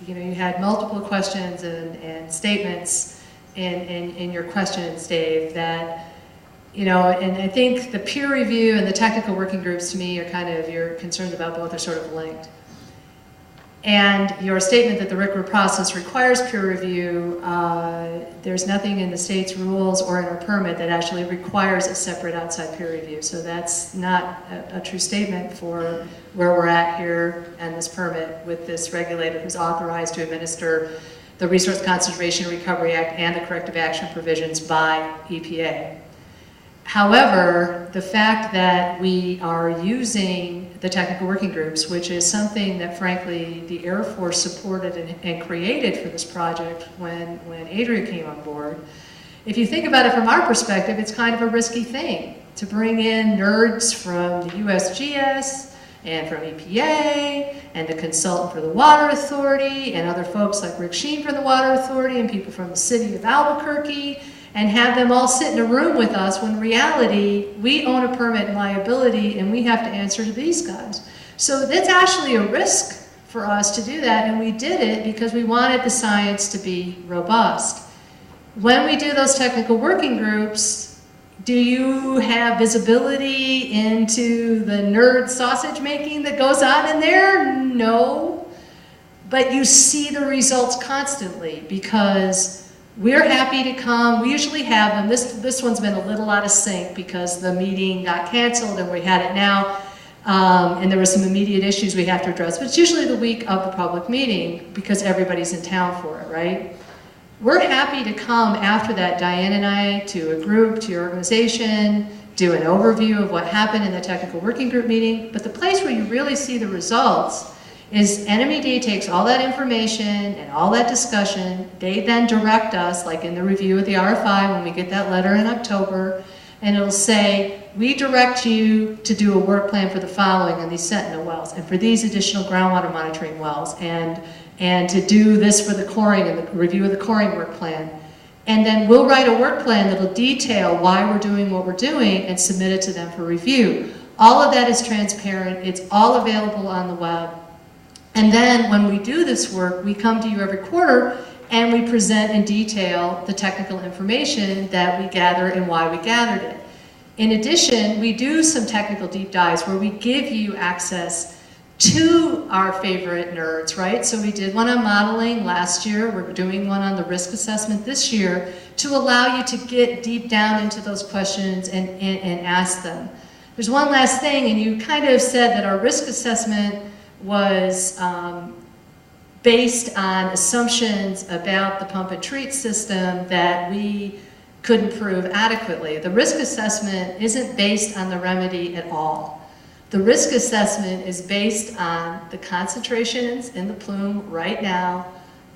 you know, you had multiple questions and statements in your questions, Dave, that, you know, and I think the peer review and the technical working groups, to me, are kind of, your concerns about both are sort of linked. And your statement that the RCRA process requires peer review, there's nothing in the state's rules or in our permit that actually requires a separate outside peer review. So that's not a true statement for where we're at here and this permit with this regulator who's authorized to administer the Resource Conservation Recovery Act and the corrective action provisions by EPA. However, the fact that we are using the technical working groups, which is something that frankly the Air Force supported and created for this project when Adria came on board, if you think about it from our perspective, it's kind of a risky thing to bring in nerds from the USGS and from EPA and the consultant for the Water Authority and other folks like Rick Sheen from the Water Authority and people from the city of Albuquerque, and have them all sit in a room with us when in reality we own a permit and liability and we have to answer to these guys. So that's actually a risk for us to do that, and we did it because we wanted the science to be robust. When we do those technical working groups, Do you have visibility into the nerd sausage making that goes on in there? No. But you see the results constantly because we're happy to come. We usually have them. This one's been a little out of sync because the meeting got canceled and we had it now. And there were some immediate issues we have to address. But it's usually the week of the public meeting because everybody's in town for it, right? We're happy to come after that, Diane and I, to a group, to your organization, do an overview of what happened in the technical working group meeting. But the place where you really see the results is NMED takes all that information and all that discussion. They then direct us, like in the review of the RFI when we get that letter in October, and it'll say, we direct you to do a work plan for the following on these Sentinel wells and for these additional groundwater monitoring wells and to do this for the coring and the review of the coring work plan. And then we'll write a work plan that'll detail why we're doing what we're doing and submit it to them for review. All of that is transparent. It's all available on the web. And then when we do this work, we come to you every quarter and we present in detail the technical information that we gather and why we gathered it. In addition, we do some technical deep dives where we give you access to our favorite nerds, right? So we did one on modeling last year. We're doing one on the risk assessment this year to allow you to get deep down into those questions and ask them. There's one last thing, and you kind of said that our risk assessment was based on assumptions about the pump and treat system that we couldn't prove adequately. The risk assessment isn't based on the remedy at all. The risk assessment is based on the concentrations in the plume right now,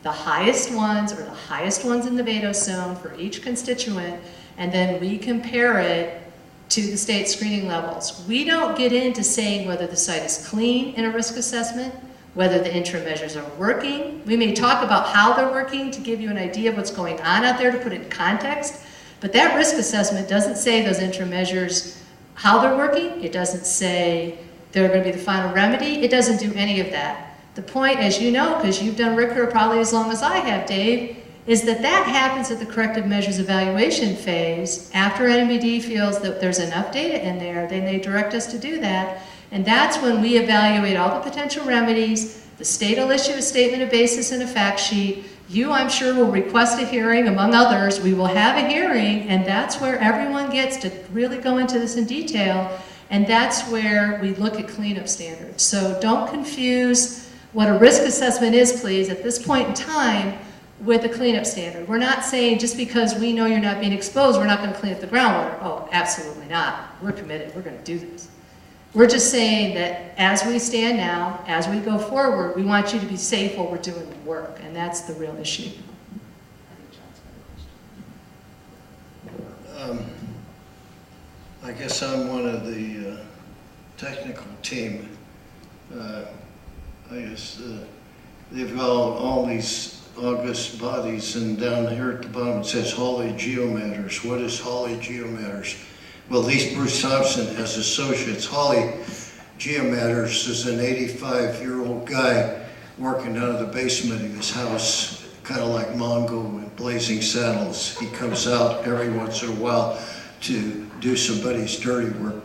the highest ones or the highest ones in the Vado zone for each constituent, and then we compare it to the state screening levels. We don't get into saying whether the site is clean in a risk assessment, whether the interim measures are working. We may talk about how they're working to give you an idea of what's going on out there to put it in context, but that risk assessment doesn't say those interim measures how they're working. It doesn't say they're going to be the final remedy. It doesn't do any of that. The point, as you know, because you've done RCRA probably as long as I have, Dave, is that that happens at the corrective measures evaluation phase. After NMED feels that there's enough data in there, then they direct us to do that. And that's when we evaluate all the potential remedies. The state will issue a statement of basis and a fact sheet. You, I'm sure, will request a hearing, among others. We will have a hearing, and that's where everyone gets to really go into this in detail, and that's where we look at cleanup standards. So don't confuse what a risk assessment is, please, at this point in time with a cleanup standard. We're not saying just because we know you're not being exposed, we're not going to clean up the groundwater. Oh, absolutely not. We're committed. We're going to do this. We're just saying that as we stand now, as we go forward, we want you to be safe while we're doing the work, and that's the real issue. I guess I'm one of the technical team. I guess they've got all these august bodies, and down here at the bottom it says Hawley Geomatters. What is Hawley Geomatters? Well, at least Bruce Thompson has associates. Hawley Geomatters is an 85-year-old guy working out of the basement of his house, kind of like Mongo in Blazing Saddles. He comes out every once in a while to do somebody's dirty work.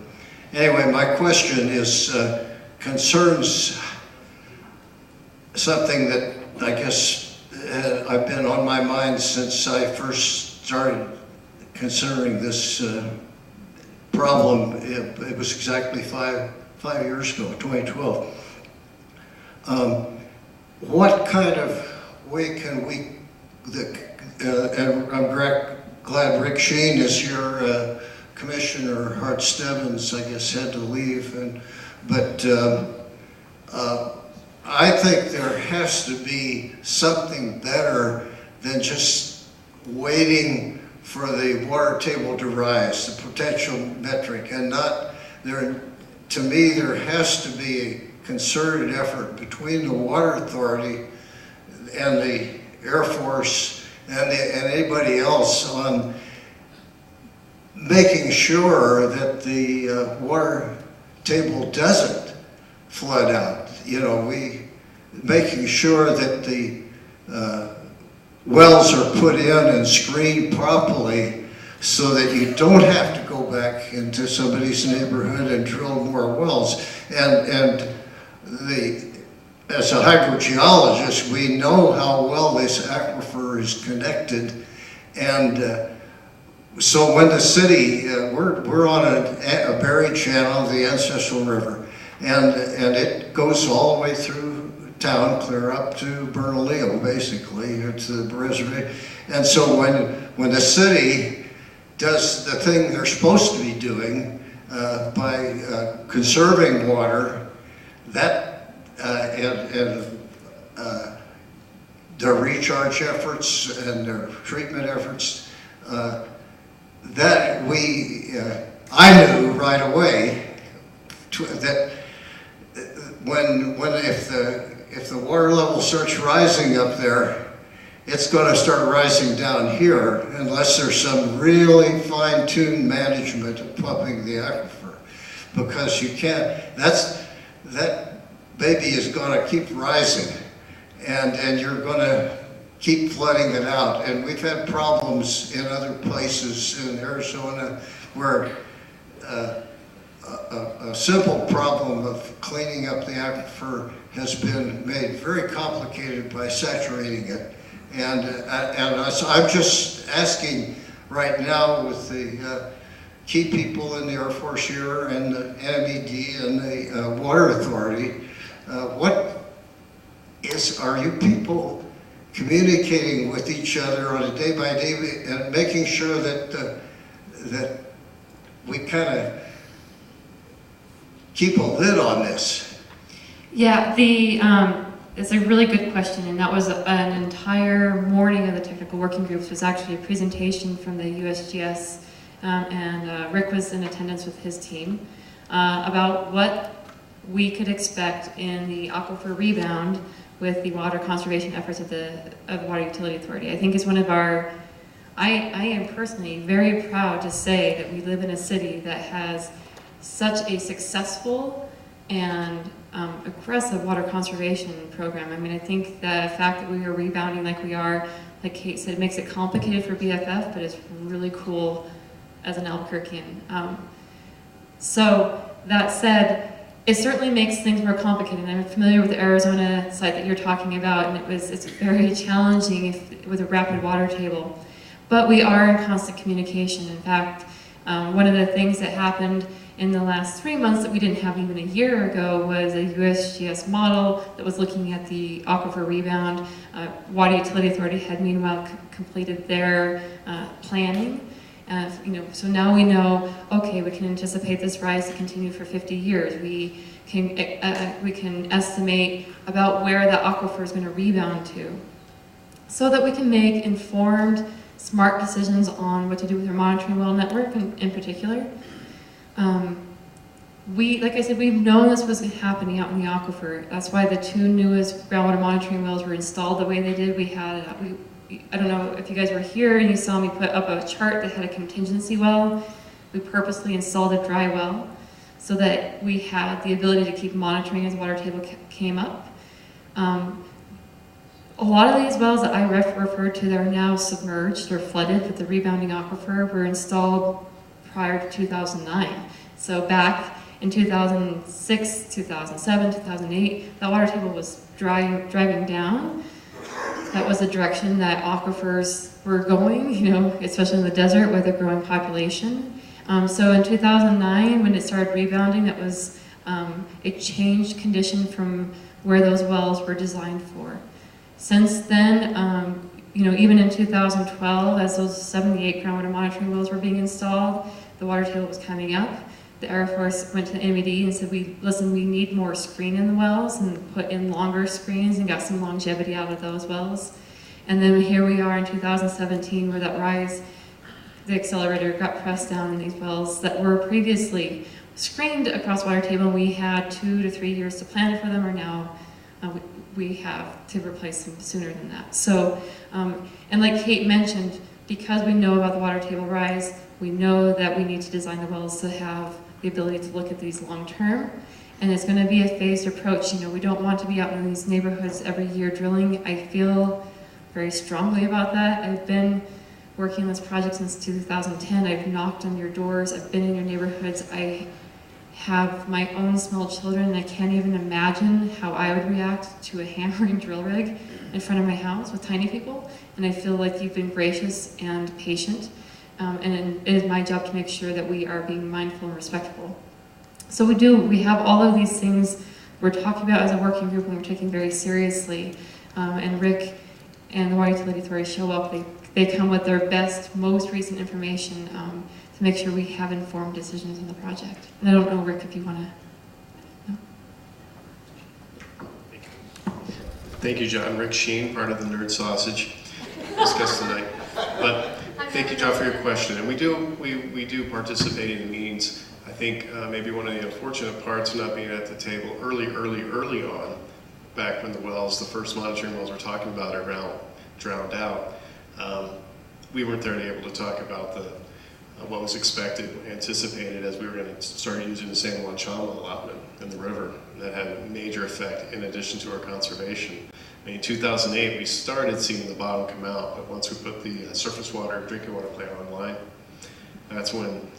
Anyway, my question is concerns something that I guess I've been on my mind since I first started considering this problem. It was exactly five years ago, 2012. What kind of way can we, and I'm glad Rick Sheen is your commissioner. Hart Stebbins, I guess, had to leave, but I think there has to be something better than just waiting for the water table to rise, the potential metric, and not there. To me, there has to be a concerted effort between the Water Authority and the Air Force and anybody else on making sure that the water table doesn't flood out. You know, making sure that the wells are put in and screened properly so that you don't have to go go back into somebody's neighborhood and drill more wells. And as a hydrogeologist, we know how well this aquifer is connected. And so when the city, we're on a buried channel of the ancestral river, and it goes all the way through town, clear up to Bernalillo, basically, or to the reservoir. And so when the city does the thing they're supposed to be doing by conserving water, that and their recharge efforts and their treatment efforts, that I knew right away that if the water level starts rising up there, it's going to start rising down here unless there's some really fine-tuned management of pumping the aquifer, because you can't. That baby is going to keep rising, and you're going to keep flooding it out. And we've had problems in other places in Arizona where a simple problem of cleaning up the aquifer has been made very complicated by saturating it. And so I'm just asking right now with the key people in the Air Force here and the MED and the Water Authority, are you people communicating with each other on a day-by-day and making sure that that we kind of keep a lid on this? Yeah, it's a really good question, and that was an entire morning of the technical working groups. Was actually a presentation from the USGS, and Rick was in attendance with his team about what we could expect in the aquifer rebound with the water conservation efforts of the Water Utility Authority. I think it's one of our, I am personally very proud to say that we live in a city that has such a successful and aggressive water conservation program. I mean, I think the fact that we are rebounding like we are, like Kate said, makes it complicated for BFF, but it's really cool as an Albuquerquean. So that said, it certainly makes things more complicated. I'm familiar with the Arizona site that you're talking about, and it's very challenging with a rapid water table. But we are in constant communication. In fact, one of the things that happened in the last 3 months that we didn't have even a year ago was a USGS model that was looking at the aquifer rebound. Water Utility Authority had meanwhile completed their planning. So now we know, okay, we can anticipate this rise to continue for 50 years. We can estimate about where the aquifer is going to rebound to, so that we can make informed, smart decisions on what to do with our monitoring well network in particular. Like I said, we've known this was happening out in the aquifer. That's why the 2 newest groundwater monitoring wells were installed the way they did. I don't know if you guys were here and you saw me put up a chart that had a contingency well. We purposely installed a dry well so that we had the ability to keep monitoring as the water table came up. A lot of these wells that I referred to that are now submerged or flooded with the rebounding aquifer were installed prior to 2009. So back in 2006, 2007, 2008, that water table was driving down. That was the direction that aquifers were going, especially in the desert with a growing population. So in 2009, when it started rebounding, that was a changed condition from where those wells were designed for. Since then, even in 2012, as those 78 groundwater monitoring wells were being installed, the water table was coming up. The Air Force went to the MED and said, listen, we need more screen in the wells, and put in longer screens and got some longevity out of those wells. And then here we are in 2017 where that rise, the accelerator got pressed down in these wells that were previously screened across water table. We had 2 to 3 years to plan for them, or now we have to replace them sooner than that. So, and like Kate mentioned, because we know about the water table rise, we know that we need to design the wells to have the ability to look at these long term. And it's going to be a phased approach. We don't want to be out in these neighborhoods every year drilling. I feel very strongly about that. I've been working on this project since 2010. I've knocked on your doors, I've been in your neighborhoods, I have my own small children, and I can't even imagine how I would react to a hammering drill rig in front of my house with tiny people. And I feel like you've been gracious and patient, and it is my job to make sure that we are being mindful and respectful. So we have all of these things we're talking about as a working group, and we're taking very seriously. And Rick and the Water Utility Authority show up, they come with their best, most recent information to make sure we have informed decisions on the project. And I don't know, Rick, if you want to. No? Thank you, John. Rick Sheen, part of the Nerd Sausage, discussed tonight. But thank you, John, for your question. And we do participate in meetings. I think maybe one of the unfortunate parts of not being at the table early on, back when the first monitoring wells we're talking about are drowned out, we weren't there to be able to talk about what was expected, anticipated, as we were going to start using the San Juan Chama allotment in the river. And that had a major effect in addition to our conservation. I mean, in 2008, we started seeing the bottom come out, but once we put the surface water drinking water plant online, that's when,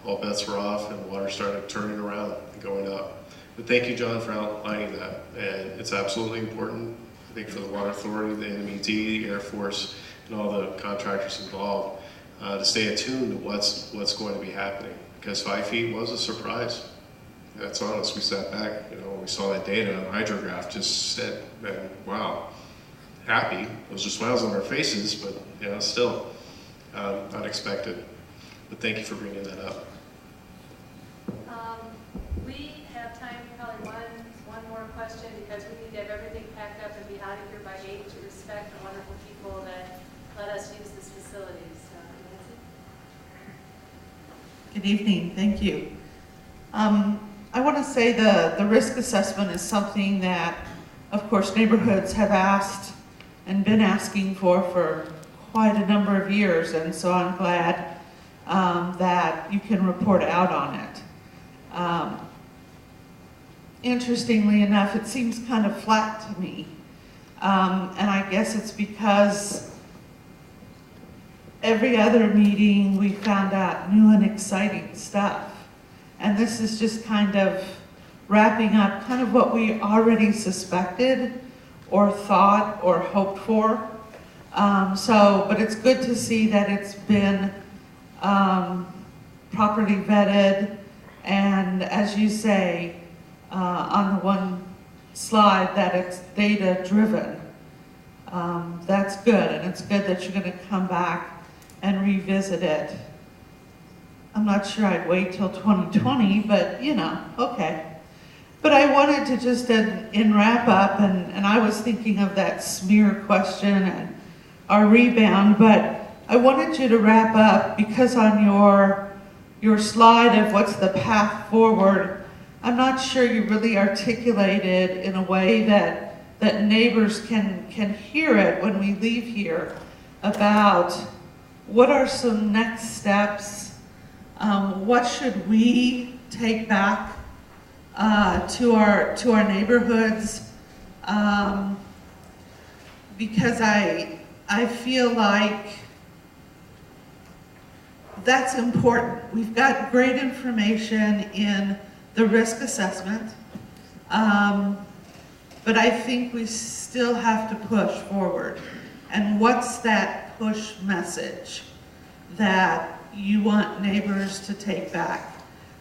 all bets were off and water started turning around and going up. But thank you, John, for outlining that. And it's absolutely important, I think, for the Water Authority, the NMED, the Air Force, and all the contractors involved to stay attuned to what's going to be happening. Because 5 feet was a surprise. That's honest. We sat back, when we saw that data, the hydrograph just said, man, wow, happy. Those are smiles on our faces, but still unexpected. But thank you for bringing that up. We have time for probably one more question, because we need to have everything packed up and be out of here by 8 to respect the wonderful people that let us use this facility. So, Nancy? Good evening. Thank you. I want to say the risk assessment is something that, of course, neighborhoods have asked and been asking for quite a number of years, and so I'm glad that you can report out on it. Interestingly enough, it seems kind of flat to me, and I guess it's because every other meeting we found out new and exciting stuff. And this is just kind of wrapping up kind of what we already suspected or thought or hoped for. But it's good to see that it's been properly vetted, and as you say, on the one slide, that it's data driven. That's good, and it's good that you're going to come back and revisit it. I'm not sure I'd wait till 2020, but okay. But I wanted to just in wrap up, and I was thinking of that smear question and our rebound, but I wanted you to wrap up, because on your slide of what's the path forward, I'm not sure you really articulated in a way that neighbors can hear it when we leave here about what are some next steps. What should we take back to our neighborhoods? Because I feel like that's important. We've got great information in the risk assessment, but I think we still have to push forward. And what's that push message that you want neighbors to take back,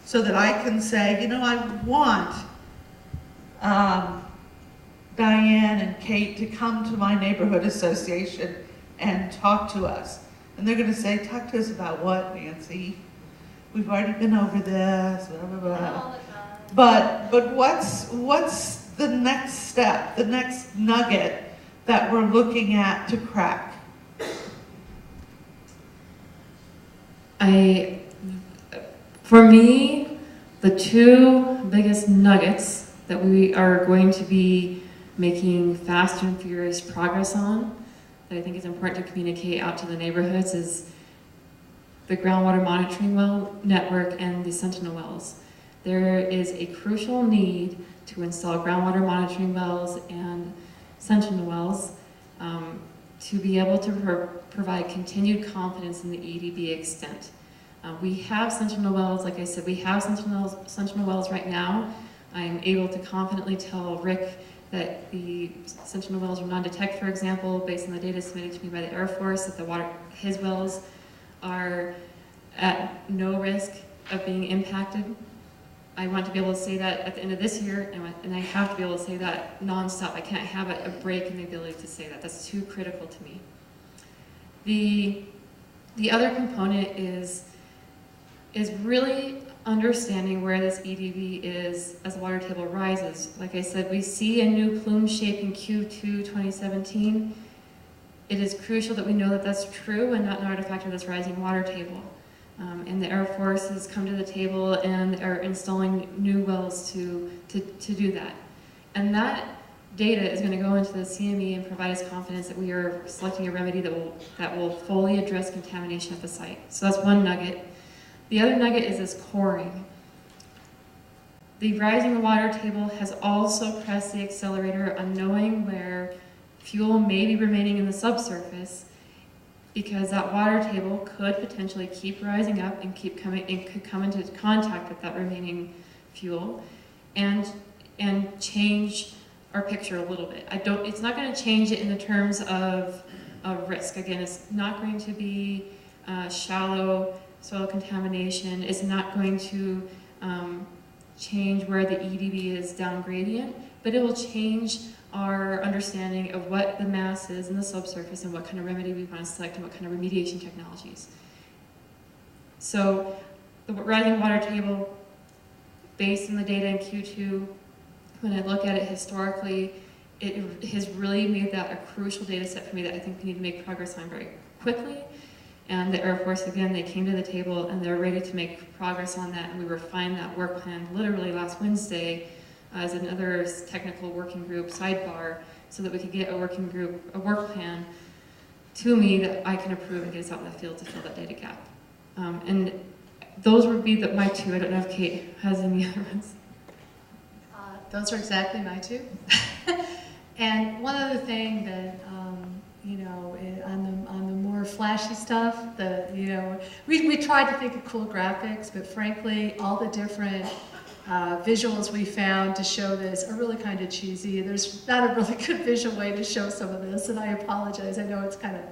so that I can say, I want Diane and Kate to come to my neighborhood association and talk to us. And they're going to say, talk to us about what, Nancy? We've already been over this, blah, blah, blah. But what's the next step, the next nugget that we're looking at to crack? For me, the two biggest nuggets that we are going to be making fast and furious progress on, that I think is important to communicate out to the neighborhoods, is the groundwater monitoring well network and the Sentinel wells. There is a crucial need to install groundwater monitoring wells and Sentinel wells to be able to provide continued confidence in the EDB extent. We have sentinel wells, like I said, we have sentinel wells right now. I'm able to confidently tell Rick that the sentinel wells are non-detect, for example, based on the data submitted to me by the Air Force, that his wells are at no risk of being impacted. I want to be able to say that at the end of this year, and I have to be able to say that nonstop. I can't have a break in the ability to say that. That's too critical to me. The other component is really understanding where this EDB is as the water table rises. Like I said, we see a new plume shape in Q2 2017. It is crucial that we know that that's true and not an artifact of this rising water table. And the Air Force has come to the table and are installing new wells to do that. And that data is going to go into the CME and provide us confidence that we are selecting a remedy that will fully address contamination at the site. So that's one nugget. The other nugget is this coring. The rising water table has also pressed the accelerator on knowing where fuel may be remaining in the subsurface, because that water table could potentially keep rising up and could come into contact with that remaining fuel and change our picture a little bit. It's not going to change it in the terms of risk. Again, it's not going to be shallow soil contamination. It's not going to change where the EDB is down gradient, but it will change our understanding of what the mass is in the subsurface and what kind of remedy we want to select and what kind of remediation technologies. So the rising water table, based on the data in Q2, when I look at it historically, it has really made that a crucial data set for me that I think we need to make progress on very quickly. And the Air Force, again, they came to the table and they're ready to make progress on that, and we refined that work plan literally last Wednesday as another technical working group sidebar, so that we could get a work plan to me that I can approve and get us out in the field to fill that data gap. And those would be my two. I don't know if Kate has any other ones. Those are exactly my two. And one other thing that, you know, on the more flashy stuff, we tried to think of cool graphics, but frankly, all the different visuals we found to show this are really kind of cheesy. There's not a really good visual way to show some of this, and I apologize. I know it's kind of,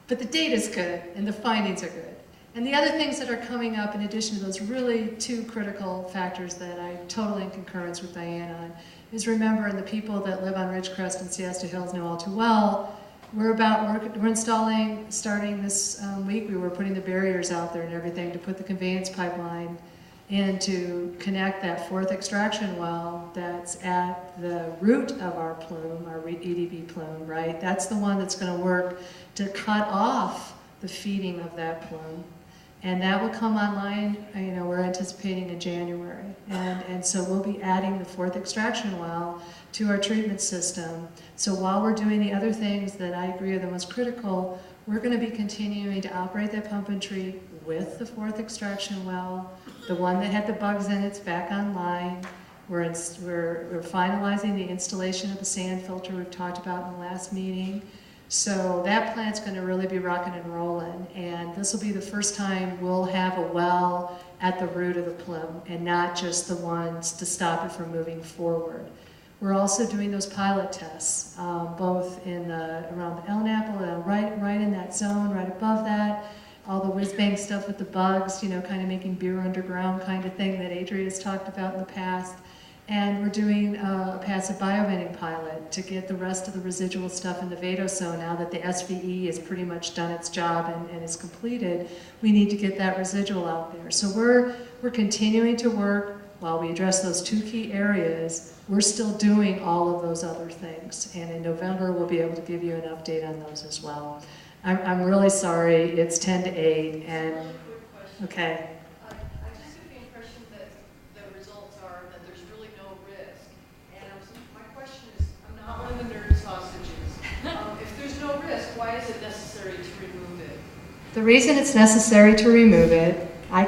but the data's good and the findings are good. And the other things that are coming up in addition to those really two critical factors that I'm totally in concurrence with Diane on is, remember, and the people that live on Ridgecrest and Siesta Hills know all too well, we're installing, starting this week, we were putting the barriers out there and everything to put the conveyance pipeline in to connect that fourth extraction well that's at the root of our plume, our EDB plume, right? That's the one that's going to work to cut off the feeding of that plume. And that will come online, you know, we're anticipating in January. And so we'll be adding the fourth extraction well to our treatment system. So while we're doing the other things that I agree are the most critical, we're going to be continuing to operate that pump and treat with the fourth extraction well. The one that had the bugs in it's back online. We're finalizing the installation of the sand filter we've talked about in the last meeting. So that plant's going to really be rocking and rolling, and this will be the first time we'll have a well at the root of the plume and not just the ones to stop it from moving forward. We're also doing those pilot tests, both in around the Elnapple, right in that zone, right above that. All the whiz-bang stuff with the bugs, you know, kind of making beer underground kind of thing that Adria's talked about in the past. And we're doing a passive bioventing pilot to get the rest of the residual stuff in the vadosome. Now that the SVE has pretty much done its job and is completed, we need to get that residual out there. So we're continuing to work while we address those two key areas. We're still doing all of those other things. And in November, we'll be able to give you an update on those as well. I'm really sorry, it's 10 to 8, and, okay. I just get the impression that the results are that there's really no risk. And my question is, I'm not one of the nerd sausages. If there's no risk, why is it necessary to remove it? The reason it's necessary to remove it, I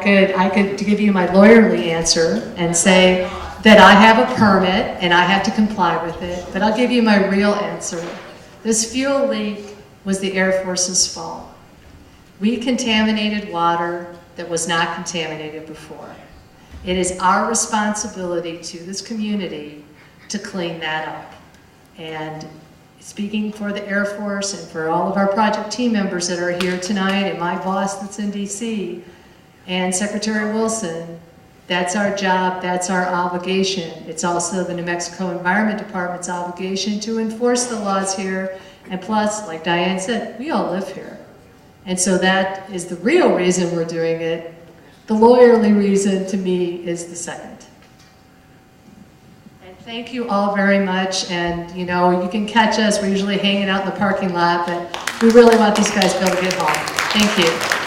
could give you my lawyerly answer and say that I have a permit and I have to comply with it, but I'll give you my real answer. This fuel leak was the Air Force's fault. We contaminated water that was not contaminated before. It is our responsibility to this community to clean that up. And speaking for the Air Force and for all of our project team members that are here tonight, and my boss that's in DC, and Secretary Wilson, that's our job, that's our obligation. It's also the New Mexico Environment Department's obligation to enforce the laws here. And plus, like Diane said, we all live here. And so that is the real reason we're doing it. The lawyerly reason, to me, is the second. And thank you all very much. And, you know, you can catch us. We're usually hanging out in the parking lot, but we really want these guys to be able to get home. Thank you.